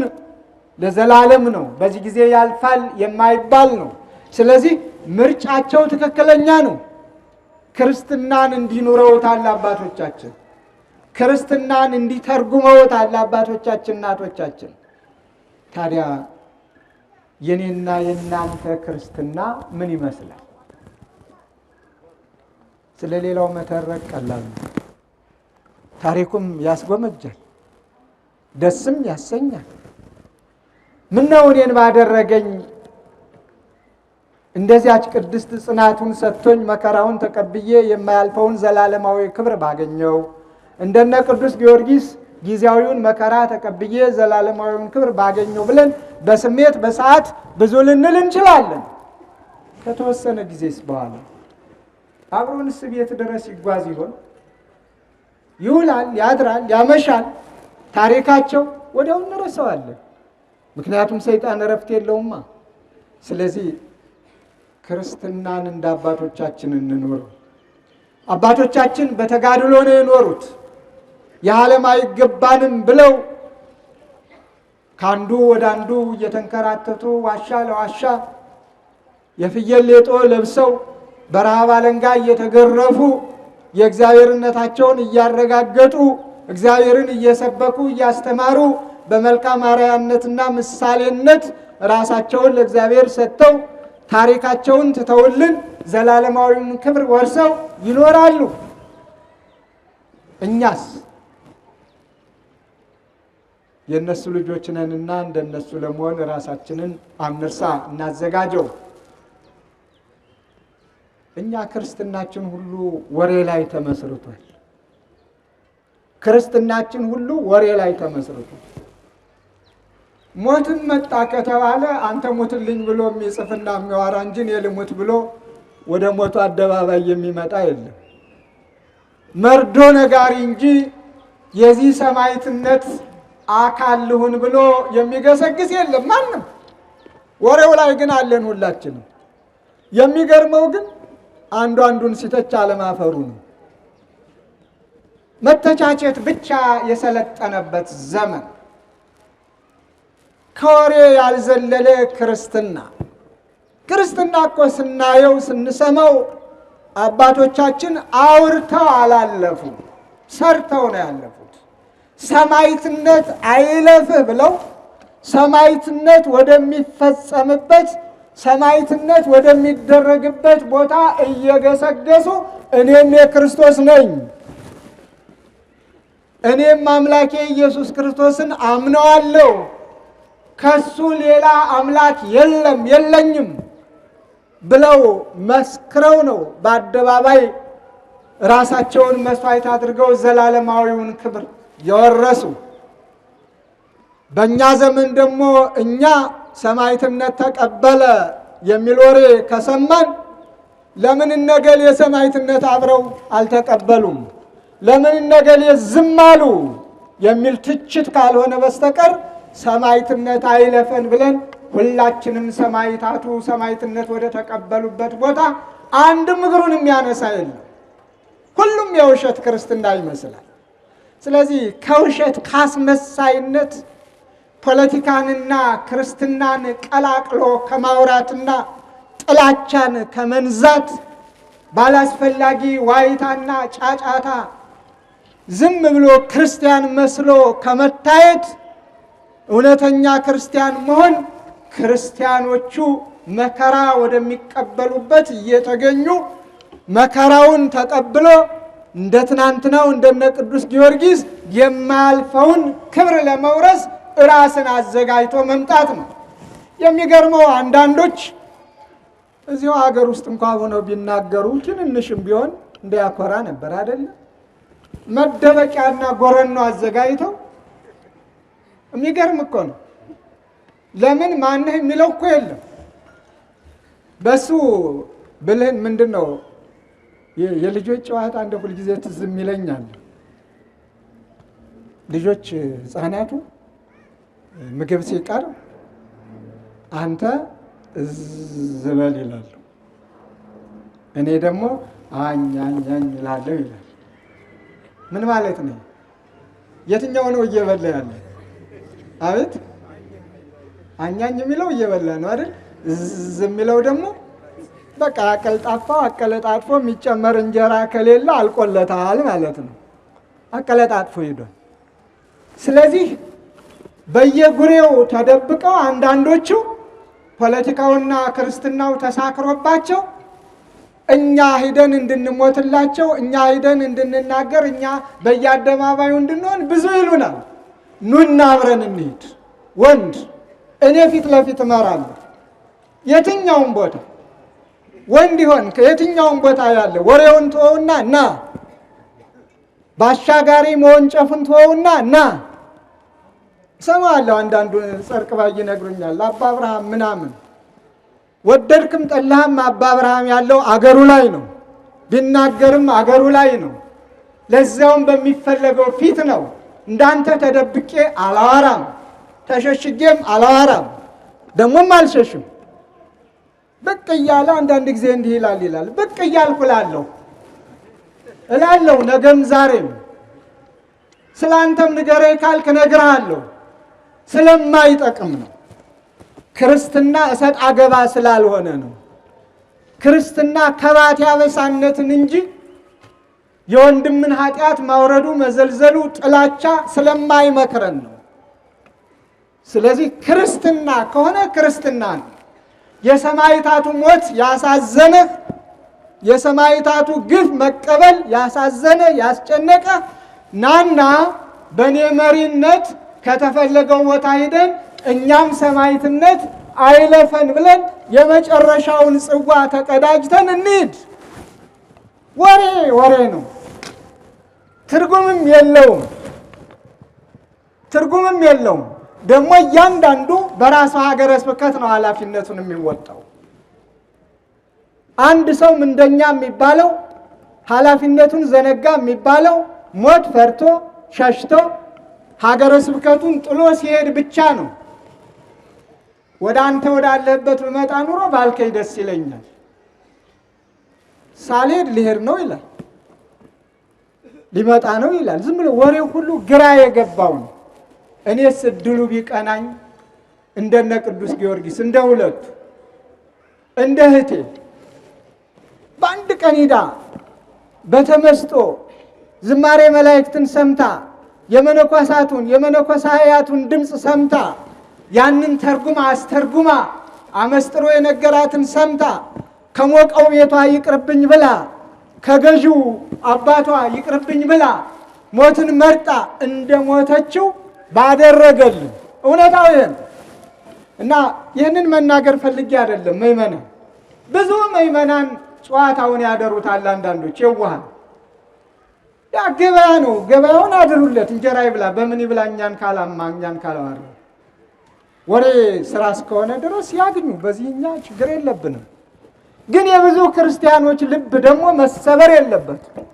ለዘላለም ነው። በዚህ ጊዜ ያልፋል የማይባል ነው። ስለዚህ ምርጫቸው ትክክለኛ ነው። ክርስትናን እንዲኖረውታል አባቶቻችን። ክርስትናን እንዲተርጉመውታል አባቶቻችን፣ እናቶቻችን። ታዲያ የኔና የናንተ ክርስትና ምን ይመስላል? ስለ ሌላው መተረክ ቀላል ነው። ታሪኩም ያስጎመጃል፣ ደስም ያሰኛል። ምነው እኔን ባደረገኝ እንደዚያች ቅድስት ጽናቱን ሰጥቶኝ መከራውን ተቀብዬ የማያልፈውን ዘላለማዊ ክብር ባገኘው፣ እንደነ ቅዱስ ጊዮርጊስ ጊዜያዊውን መከራ ተቀብዬ ዘላለማዊውን ክብር ባገኘው ብለን በስሜት በሰዓት ብዙ ልንል እንችላለን። ከተወሰነ ጊዜስ በኋላ አብሮንስ ቤት ድረስ ይጓዝ ይሆን? ይውላል፣ ያድራል፣ ያመሻል። ታሪካቸው ወዲያው እንረሳዋለን። ምክንያቱም ሰይጣን እረፍት የለውማ። ስለዚህ ክርስትናን እንደ አባቶቻችን እንኖር። አባቶቻችን በተጋድሎ ነው የኖሩት። የዓለም አይገባንም ብለው ከአንዱ ወደ አንዱ እየተንከራተቱ ዋሻ ለዋሻ የፍየል ሌጦ ለብሰው በረሃብ አለንጋ እየተገረፉ የእግዚአብሔርነታቸውን እያረጋገጡ እግዚአብሔርን እየሰበኩ እያስተማሩ በመልካም አርአያነትና ምሳሌነት ራሳቸውን ለእግዚአብሔር ሰጥተው ታሪካቸውን ትተውልን ዘላለማዊውን ክብር ወርሰው ይኖራሉ። እኛስ የነሱ ልጆች ነንና እንደነሱ ለመሆን ራሳችንን አንርሳ፣ እናዘጋጀው። እኛ ክርስትናችን ሁሉ ወሬ ላይ ተመስርቷል። ክርስትናችን ሁሉ ወሬ ላይ ተመስርቷል። ሞትን መጣ ከተባለ አንተ ሞትልኝ ብሎ የሚጽፍና የሚያወራ እንጂ እኔ ልሙት ብሎ ወደ ሞቱ አደባባይ የሚመጣ የለም። መርዶ ነጋሪ እንጂ የዚህ ሰማዕትነት አካል ልሁን ብሎ የሚገሰግስ የለም ማንም። ወሬው ላይ ግን አለን ሁላችንም። የሚገርመው ግን አንዱ አንዱን ሲተች አለማፈሩ ነው። መተቻቸት ብቻ የሰለጠነበት ዘመን፣ ከወሬ ያልዘለለ ክርስትና። ክርስትና እኮ ስናየው ስንሰማው አባቶቻችን አውርተው አላለፉ፣ ሰርተው ነው ያለፉት። ሰማዕትነት አይለፍህ ብለው ሰማዕትነት ወደሚፈጸምበት ሰማዕትነት ወደሚደረግበት ቦታ እየገሰገሱ እኔም የክርስቶስ ነኝ፣ እኔም አምላኬ ኢየሱስ ክርስቶስን አምነዋለሁ፣ ከሱ ሌላ አምላክ የለም የለኝም ብለው መስክረው ነው በአደባባይ ራሳቸውን መስዋዕት አድርገው ዘላለማዊውን ክብር የወረሱ። በእኛ ዘመን ደግሞ እኛ ሰማዕትነት ተቀበለ የሚል ወሬ ከሰማን ለምን እነገሌ የሰማዕትነት አብረው አልተቀበሉም፣ ለምን እነገሌ ዝም አሉ የሚል ትችት ካልሆነ በስተቀር ሰማዕትነት አይለፈን ብለን ሁላችንም ሰማዕታቱ ሰማዕትነት ወደ ተቀበሉበት ቦታ አንድም እግሩን የሚያነሳ የለም። ሁሉም የውሸት ክርስትና ይመስላል። ስለዚህ ከውሸት ካስመሳይነት ፖለቲካንና ክርስትናን ቀላቅሎ ከማውራትና ጥላቻን ከመንዛት ባላስፈላጊ ዋይታና ጫጫታ ዝም ብሎ ክርስቲያን መስሎ ከመታየት እውነተኛ ክርስቲያን መሆን ክርስቲያኖቹ መከራ ወደሚቀበሉበት እየተገኙ መከራውን ተቀብሎ እንደ ትናንትናው እንደነ ቅዱስ ጊዮርጊስ የማያልፈውን ክብር ለመውረስ ራስን አዘጋጅቶ መምጣት ነው። የሚገርመው አንዳንዶች እዚሁ ሀገር ውስጥ እንኳን ሆነው ቢናገሩ ትንንሽም ቢሆን እንዲያኮራ ነበር አይደል? መደበቂያና ጎረኖ አዘጋጅተው የሚገርም እኮ ነው። ለምን ማንህ የሚለው እኮ የለም። በሱ ብልህን ምንድነው የልጆች ጨዋታ እንደ ሁል ጊዜ ትዝ ይለኛል። ልጆች ህፃናቱ ምግብ ሲቀርብ አንተ ዝበል ይላሉ፣ እኔ ደግሞ አኛኛኝ እላለሁ ይላል። ምን ማለት ነው? የትኛው ነው እየበላ ያለ? አቤት አኛኝ የሚለው እየበላ ነው አይደል? የሚለው ደግሞ በቃ አቀልጣፋው አቀለጣጥፎ የሚጨመር እንጀራ ከሌለ አልቆለታል ማለት ነው። አቀለጣጥፎ ሄዷል። ስለዚህ በየጉሬው ተደብቀው አንዳንዶቹ ፖለቲካውና ክርስትናው ተሳክሮባቸው እኛ ሂደን እንድንሞትላቸው፣ እኛ ሂደን እንድንናገር፣ እኛ በየአደባባዩ እንድንሆን ብዙ ይሉናል። ኑና አብረን እንሂድ። ወንድ እኔ ፊት ለፊት እመራለሁ። የትኛውም ቦታ ወንድ ይሆን ከየትኛውም ቦታ ያለ ወሬውን ተወውና ና፣ ባሻጋሪ መወንጨፉን ተወውና ና። ሰማለሁ አንዳንዱ ጸርቅ ባይ ይነግሩኛል። አባ አብርሃም ምናምን ወደድክም ጠላህም አባ አብርሃም ያለው አገሩ ላይ ነው። ቢናገርም አገሩ ላይ ነው። ለዛውም በሚፈለገው ፊት ነው። እንዳንተ ተደብቄ አላወራም፣ ተሸሽጌም አላወራም፣ ደሞም አልሸሽም። ብቅ እያለ አንዳንድ ጊዜ እንዲህ ይላል ብቅ እያልኩ እላለሁ ነገም ዛሬም። ስላንተም ንገረኝ ካልክ እነግርሃለሁ። ስለማይጠቅም ነው። ክርስትና እሰጥ አገባ ስላልሆነ ነው። ክርስትና ከባት ያበሳነትን እንጂ የወንድምን ኃጢአት ማውረዱ መዘልዘሉ ጥላቻ ስለማይመክረን ነው። ስለዚህ ክርስትና ከሆነ ክርስትና ነው። የሰማዕታቱ ሞት ያሳዘነህ፣ የሰማዕታቱ ግፍ መቀበል ያሳዘነ ያስጨነቀ ናና በኔ መሪነት ከተፈለገው ቦታ ሄደን እኛም ሰማዕትነት አይለፈን ብለን የመጨረሻውን ጽዋ ተቀዳጅተን እንሂድ። ወሬ ነው፣ ትርጉምም የለውም። ደግሞ እያንዳንዱ በራሱ ሀገረ ስብከት ነው ኃላፊነቱን የሚወጣው። አንድ ሰው ምንደኛ የሚባለው ኃላፊነቱን ዘነጋ የሚባለው ሞት ፈርቶ ሸሽቶ ሀገረ ስብከቱን ጥሎ ሲሄድ ብቻ ነው። ወደ አንተ ወዳለህበት ብመጣ ኑሮ ባልከኝ ደስ ይለኛል፣ ሳልሄድ ሊሄድ ነው ይላል፣ ሊመጣ ነው ይላል። ዝም ብሎ ወሬው ሁሉ ግራ የገባው ነው። እኔስ እድሉ ቢቀናኝ እንደነ ቅዱስ ጊዮርጊስ እንደ ሁለቱ እንደ እህቴ በአንድ ቀን ሂዳ በተመስጦ ዝማሬ መላእክትን ሰምታ የመነኮሳቱን የመነኮሳያቱን ድምፅ ሰምታ ያንን ተርጉማ አስተርጉማ አመስጥሮ የነገራትን ሰምታ ከሞቀው ቤቷ ይቅርብኝ ብላ ከገዢው አባቷ ይቅርብኝ ብላ ሞትን መርጣ እንደሞተችው ባደረገልን እውነታው ይሄን እና ይህንን መናገር ፈልጌ አይደለም። ምእመናን ብዙ ምእመናን ጨዋታውን ያደሩታል። አንዳንዶች የዋሃን ያ ገበያ ነው፣ ገበያውን አድሩለት፣ እንጀራ ይብላ፣ በምን ይብላ፣ እኛን ካላማ እኛን ካላዋረ ወሬ ስራ እስከሆነ ድረስ ያግኙ። በዚህ እኛ ችግር የለብንም። ግን የብዙ ክርስቲያኖች ልብ ደግሞ መሰበር የለበትም።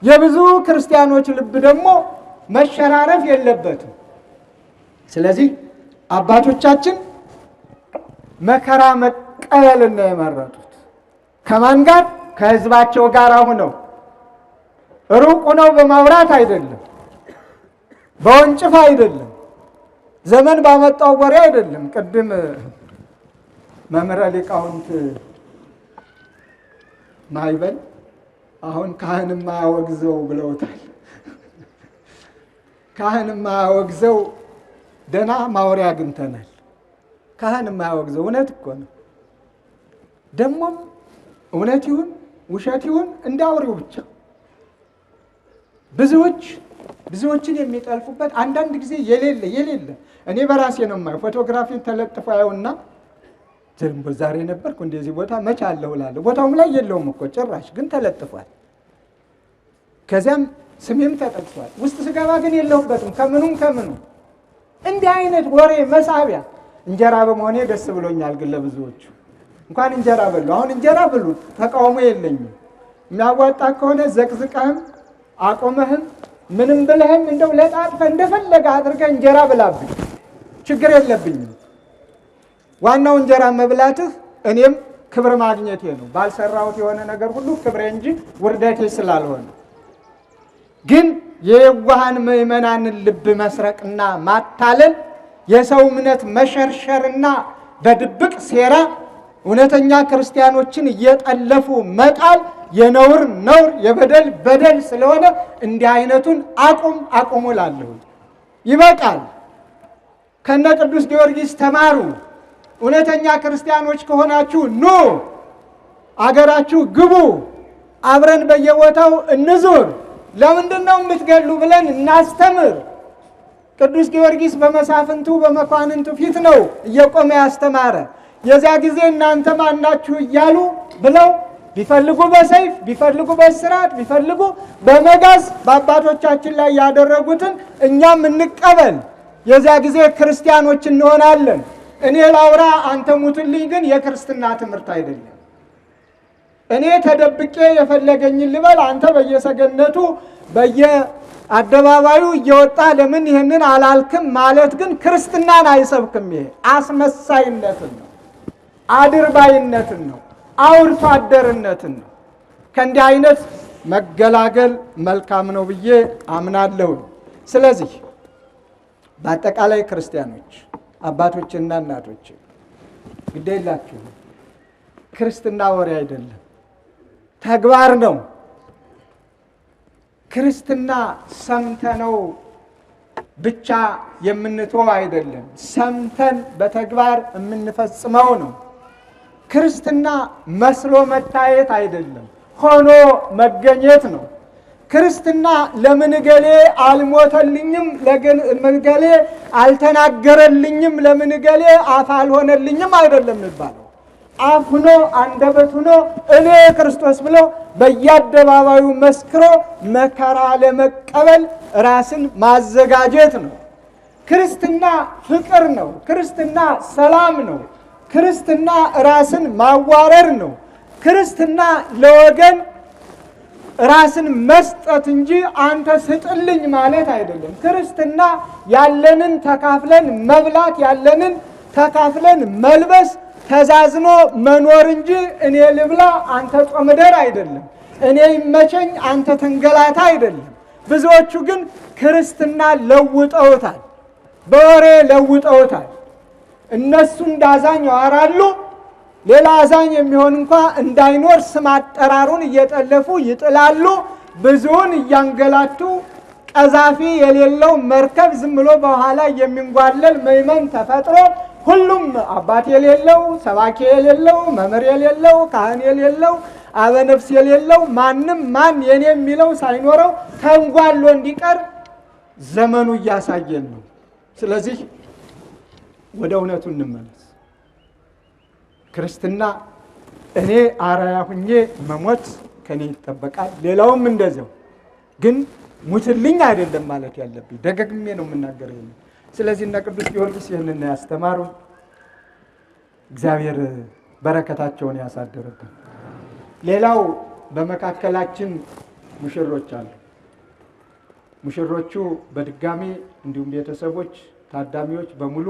የብዙ ክርስቲያኖች ልብ ደግሞ መሸራረፍ የለበትም። ስለዚህ አባቶቻችን መከራ መቀበልን ነው የመረጡት። ከማን ጋር? ከህዝባቸው ጋር ሆነው፣ ሩቅ ሆነው በማውራት አይደለም፣ በወንጭፍ አይደለም፣ ዘመን ባመጣው ወሬ አይደለም። ቅድም መምህረ ሊቃውንት ማይበል አሁን ካህንማ ያወግዘው ብለውታል። ካህንማ ያወግዘው ደና ማውሪያ አግኝተናል። ካህንማ ያወግዘው እውነት እኮ ነው። ደግሞም እውነት ይሁን ውሸት ይሁን እንዳውሪው ብቻ ብዙዎችን የሚጠልፉበት አንዳንድ ጊዜ የሌለ እኔ በራሴ ነው የማየው። ፎቶግራፊን ተለጥፎ ያውና ዝምቦ ዛሬ ነበርኩ እንደዚህ ቦታ መች አለው እላለሁ። ቦታውም ላይ የለውም እኮ ጭራሽ ግን ተለጥፏል። ከዚያም ስሜም ተጠቅሷል። ውስጥ ስገባ ግን የለሁበትም ከምኑ እንዲህ አይነት ወሬ መሳቢያ። እንጀራ በመሆኔ ደስ ብሎኛል። ግን ለብዙዎቹ እንኳን እንጀራ በሉ። አሁን እንጀራ ብሉ ተቃውሞ የለኝም። የሚያዋጣ ከሆነ ዘቅዝቀህም አቆመህም ምንም ብለህም እንደው ለጣጥፈህ እንደፈለገ አድርገህ እንጀራ ብላብኝ ችግር የለብኝም። ዋናው እንጀራ መብላትህ እኔም ክብር ማግኘቴ ነው። ባልሰራሁት የሆነ ነገር ሁሉ ክብሬ እንጂ ውርደቴ ስላልሆነ። ግን የዋሃን ምዕመናንን ልብ መስረቅና ማታለል፣ የሰው እምነት መሸርሸርና በድብቅ ሴራ እውነተኛ ክርስቲያኖችን እየጠለፉ መጣል የነውር የበደል ስለሆነ እንዲህ አይነቱን አቁሙ እላለሁ። ይበቃል። ከነ ቅዱስ ጊዮርጊስ ተማሩ። እውነተኛ ክርስቲያኖች ከሆናችሁ ኑ አገራችሁ ግቡ፣ አብረን በየቦታው እንዙር። ለምንድን ነው የምትገሉ ብለን እናስተምር። ቅዱስ ጊዮርጊስ በመሳፍንቱ በመኳንንቱ ፊት ነው እየቆመ ያስተማረ። የዚያ ጊዜ እናንተ ማናችሁ እያሉ ብለው ቢፈልጉ በሰይፍ ቢፈልጉ በእስራት ቢፈልጉ በመጋዝ በአባቶቻችን ላይ ያደረጉትን እኛም እንቀበል። የዚያ ጊዜ ክርስቲያኖች እንሆናለን። እኔ ላውራ አንተ ሙትልኝ ግን የክርስትና ትምህርት አይደለም። እኔ ተደብቄ የፈለገኝን ልበል፣ አንተ በየሰገነቱ በየአደባባዩ እየወጣ ለምን ይህንን አላልክም ማለት ግን ክርስትናን አይሰብክም። ይሄ አስመሳይነትን ነው፣ አድርባይነትን ነው፣ አውርቶ አደርነትን ነው። ከእንዲህ አይነት መገላገል መልካም ነው ብዬ አምናለሁ። ስለዚህ በአጠቃላይ ክርስቲያኖች አባቶችና እናቶች ግድ የላችሁም። ክርስትና ወሬ አይደለም፣ ተግባር ነው። ክርስትና ሰምተነው ብቻ የምንተው አይደለም፣ ሰምተን በተግባር የምንፈጽመው ነው። ክርስትና መስሎ መታየት አይደለም፣ ሆኖ መገኘት ነው። ክርስትና ለምን ገሌ አልሞተልኝም፣ ለምን ገሌ አልተናገረልኝም፣ ለምን ገሌ አፍ አልሆነልኝም አይደለም የሚባለው። አፍ ሆኖ አንደበት ሆኖ እኔ ክርስቶስ ብሎ በየአደባባዩ መስክሮ መከራ ለመቀበል ራስን ማዘጋጀት ነው። ክርስትና ፍቅር ነው። ክርስትና ሰላም ነው። ክርስትና ራስን ማዋረድ ነው። ክርስትና ለወገን ራስን መስጠት እንጂ አንተ ስጥልኝ ማለት አይደለም። ክርስትና ያለንን ተካፍለን መብላት፣ ያለንን ተካፍለን መልበስ፣ ተዛዝኖ መኖር እንጂ እኔ ልብላ አንተ ጦምደር አይደለም። እኔ ይመቸኝ አንተ ተንገላታ አይደለም። ብዙዎቹ ግን ክርስትና ለውጠውታል፣ በወሬ ለውጠውታል። እነሱ እንዳዛኝ ያወራሉ። ሌላ አዛኝ የሚሆን እንኳ እንዳይኖር ስም አጠራሩን እየጠለፉ ይጥላሉ። ብዙውን እያንገላቱ ቀዛፊ የሌለው መርከብ ዝም ብሎ በኋላ የሚንጓለል ምእመን ተፈጥሮ ሁሉም አባት የሌለው ሰባኪ የሌለው መምህር የሌለው ካህን የሌለው አበነፍስ የሌለው ማንም ማን የኔ የሚለው ሳይኖረው ተንጓሎ እንዲቀር ዘመኑ እያሳየን ነው። ስለዚህ ወደ እውነቱ እንመለስ። ክርስትና እኔ አርአያ ሁኜ መሞት ከኔ ይጠበቃል። ሌላውም እንደዚያው። ግን ሙትልኝ አይደለም ማለት ያለብኝ፣ ደጋግሜ ነው የምናገረው። ስለዚህ እነ ቅዱስ ጊዮርጊስ ይህንን ያስተማሩ፣ እግዚአብሔር በረከታቸውን ያሳደረብን። ሌላው በመካከላችን ሙሽሮች አሉ። ሙሽሮቹ በድጋሚ እንዲሁም ቤተሰቦች፣ ታዳሚዎች በሙሉ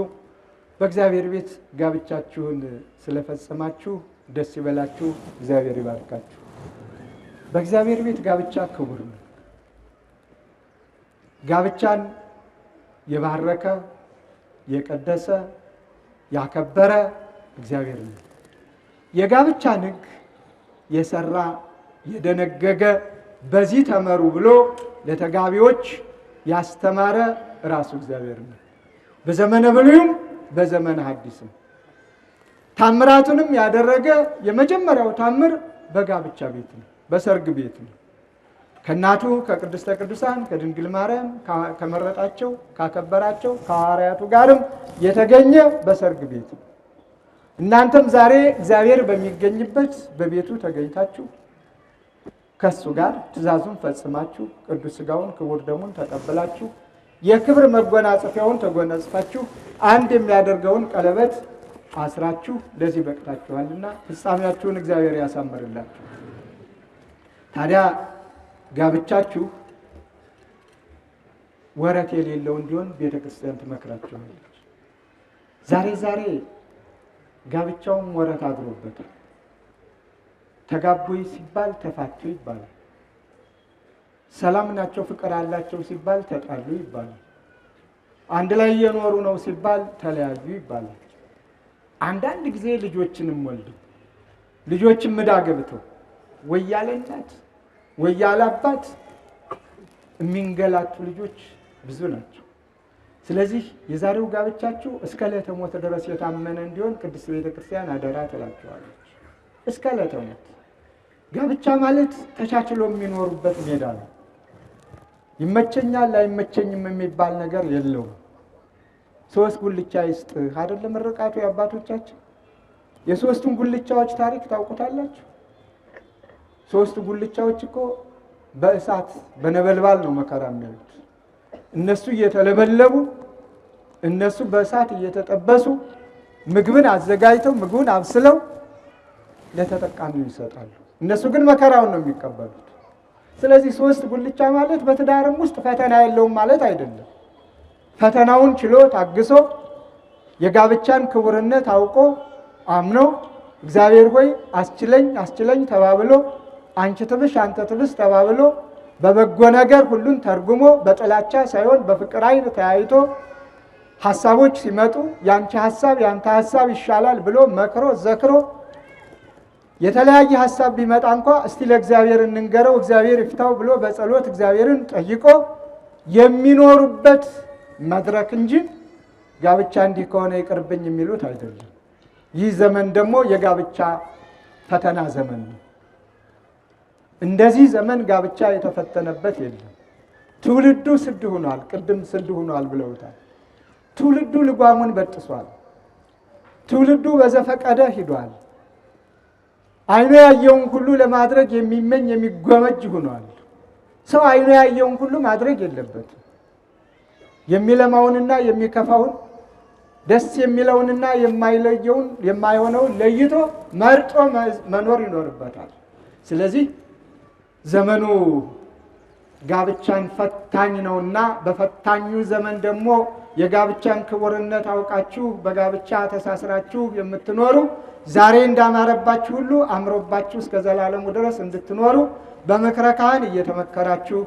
በእግዚአብሔር ቤት ጋብቻችሁን ስለፈጸማችሁ ደስ ይበላችሁ፣ እግዚአብሔር ይባርካችሁ። በእግዚአብሔር ቤት ጋብቻ ክቡር ነው። ጋብቻን የባረከ የቀደሰ ያከበረ እግዚአብሔር ነው። የጋብቻን ሕግ የሰራ የደነገገ በዚህ ተመሩ ብሎ ለተጋቢዎች ያስተማረ ራሱ እግዚአብሔር ነው። በዘመነ ብሉይም በዘመነ ሐዲስም ታምራቱንም ያደረገ የመጀመሪያው ታምር በጋብቻ ቤት ነው፣ በሰርግ ቤት ነው። ከእናቱ ከቅድስተ ቅዱሳን ከድንግል ማርያም ከመረጣቸው ካከበራቸው ከሐዋርያቱ ጋርም የተገኘ በሰርግ ቤት ነው። እናንተም ዛሬ እግዚአብሔር በሚገኝበት በቤቱ ተገኝታችሁ ከሱ ጋር ትእዛዙን ፈጽማችሁ ቅዱስ ሥጋውን ክቡር ደሙን ተቀበላችሁ የክብር መጎናጸፊያውን ተጎናጽፋችሁ አንድ የሚያደርገውን ቀለበት አስራችሁ ለዚህ በቅታችኋልና ፍጻሜያችሁን እግዚአብሔር ያሳምርላችሁ። ታዲያ ጋብቻችሁ ወረት የሌለው እንዲሆን ቤተክርስቲያን ትመክራችኋለች። ዛሬ ጋብቻውም ወረት አድሮበታል። ተጋቡ ሲባል ተፋቱ ይባላል። ሰላም ናቸው ፍቅር አላቸው ሲባል ተጣሉ ይባላል። አንድ ላይ እየኖሩ ነው ሲባል ተለያዩ ይባላል። አንዳንድ ጊዜ ልጆችንም ወልደው ልጆችም ዕዳ ገብተው ወያለ እናት ወያለ አባት የሚንገላቱ ልጆች ብዙ ናቸው። ስለዚህ የዛሬው ጋብቻችሁ እስከ ዕለተ ሞት ድረስ የታመነ እንዲሆን ቅድስት ቤተክርስቲያን አደራ ትላችኋለች። እስከ ዕለተ ሞት ጋብቻ ማለት ተቻችሎ የሚኖሩበት ሜዳ ነው። ይመቸኛል አይመቸኝም የሚባል ነገር የለውም። ሶስት ጉልቻ ይስጥ አይደለም ምርቃቱ የአባቶቻችን። የሶስቱን ጉልቻዎች ታሪክ ታውቁታላችሁ። ሶስቱ ጉልቻዎች እኮ በእሳት በነበልባል ነው መከራ የሚያዩት። እነሱ እየተለበለቡ እነሱ በእሳት እየተጠበሱ ምግብን አዘጋጅተው ምግቡን አብስለው ለተጠቃሚው ይሰጣሉ። እነሱ ግን መከራውን ነው የሚቀበሉት። ስለዚህ ሶስት ጉልቻ ማለት በትዳርም ውስጥ ፈተና የለውም ማለት አይደለም። ፈተናውን ችሎ ታግሶ የጋብቻን ክቡርነት አውቆ አምኖ እግዚአብሔር ሆይ አስችለኝ ተባብሎ አንቺ ትብሽ አንተ ትብስ ተባብሎ በበጎ ነገር ሁሉን ተርጉሞ በጥላቻ ሳይሆን በፍቅር ዓይን ተያይቶ ሐሳቦች ሲመጡ ያንቺ ሐሳብ ያንተ ሐሳብ ይሻላል ብሎ መክሮ ዘክሮ የተለያየ ሐሳብ ቢመጣ እንኳ እስቲ ለእግዚአብሔር እንንገረው እግዚአብሔር ይፍታው ብሎ በጸሎት እግዚአብሔርን ጠይቆ የሚኖሩበት መድረክ እንጂ ጋብቻ እንዲህ ከሆነ ይቅርብኝ የሚሉት አይደለም። ይህ ዘመን ደግሞ የጋብቻ ፈተና ዘመን ነው። እንደዚህ ዘመን ጋብቻ የተፈተነበት የለም። ትውልዱ ስድ ሆኗል። ቅድም ስድ ሆኗል ብለውታል። ትውልዱ ልጓሙን በጥሷል። ትውልዱ በዘፈቀደ ሂዷል። አይኑ ያየውን ሁሉ ለማድረግ የሚመኝ የሚጎመጅ ሆኗል። ሰው አይኑ ያየውን ሁሉ ማድረግ የለበትም። የሚለማውንና የሚከፋውን ደስ የሚለውንና የማይለየውን የማይሆነውን ለይቶ መርጦ መኖር ይኖርበታል። ስለዚህ ዘመኑ ጋብቻን ፈታኝ ነውና በፈታኙ ዘመን ደግሞ የጋብቻን ክቡርነት አውቃችሁ በጋብቻ ተሳስራችሁ የምትኖሩ ዛሬ እንዳማረባችሁ ሁሉ አምሮባችሁ እስከ ዘላለሙ ድረስ እንድትኖሩ በምክረ ካህን እየተመከራችሁ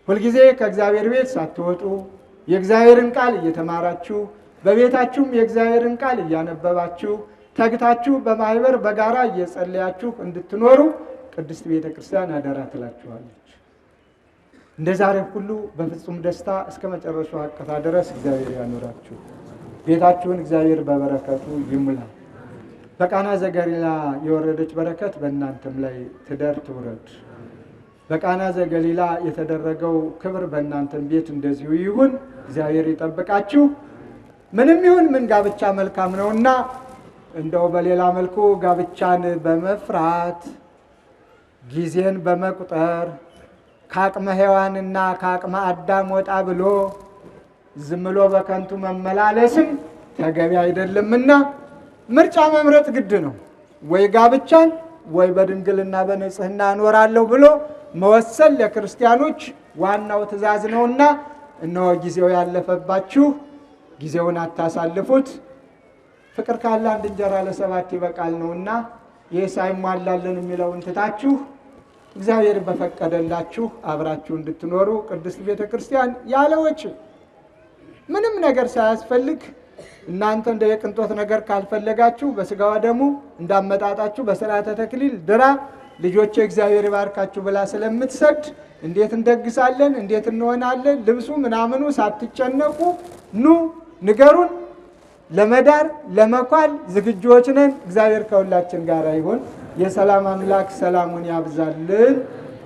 ሁልጊዜ ከእግዚአብሔር ቤት ሳትወጡ የእግዚአብሔርን ቃል እየተማራችሁ በቤታችሁም የእግዚአብሔርን ቃል እያነበባችሁ ተግታችሁ በማህበር በጋራ እየጸለያችሁ እንድትኖሩ ቅድስት ቤተክርስቲያን አደራ ትላችኋለች። እንደ ዛሬ ሁሉ በፍጹም ደስታ እስከ መጨረሻው አቀታ ድረስ እግዚአብሔር ያኖራችሁ። ቤታችሁን እግዚአብሔር በበረከቱ ይሙላ። በቃና ዘገሊላ የወረደች በረከት በእናንተም ላይ ትደር ትውረድ። በቃና ዘገሊላ የተደረገው ክብር በእናንተም ቤት እንደዚሁ ይሁን። እግዚአብሔር ይጠብቃችሁ። ምንም ይሁን ምን ጋብቻ መልካም ነውና እንደው በሌላ መልኩ ጋብቻን በመፍራት ጊዜን በመቁጠር ከአቅመ ሔዋንና ከአቅመ አዳም ወጣ ብሎ ዝም ብሎ በከንቱ መመላለስም ተገቢ አይደለምና ምርጫ መምረጥ ግድ ነው። ወይ ጋብቻን ወይ በድንግልና በንጽህና እኖራለሁ ብሎ መወሰን ለክርስቲያኖች ዋናው ትእዛዝ ነውና እነሆ ጊዜው ያለፈባችሁ ጊዜውን አታሳልፉት። ፍቅር ካለ አንድ እንጀራ ለሰባት ይበቃል ነውና ይህ ሳይሟላልን የሚለውን ትታችሁ እግዚአብሔር በፈቀደላችሁ አብራችሁ እንድትኖሩ ቅድስት ቤተክርስቲያን ያለ ወጪ ምንም ነገር ሳያስፈልግ እናንተ እንደ የቅንጦት ነገር ካልፈለጋችሁ በስጋዋ ደሙ እንዳመጣጣችሁ በሥርዓተ ተክሊል ድራ ልጆቼ እግዚአብሔር ይባርካችሁ ብላ ስለምትሰድ እንዴት እንደግሳለን፣ እንዴት እንሆናለን፣ ልብሱ ምናምኑ ሳትጨነቁ ኑ ንገሩን። ለመዳር ለመኳል ዝግጁዎች ነን። እግዚአብሔር ከሁላችን ጋር ይሁን። የሰላም አምላክ ሰላሙን ያብዛልን።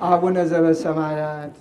አቡነ ዘበሰማያት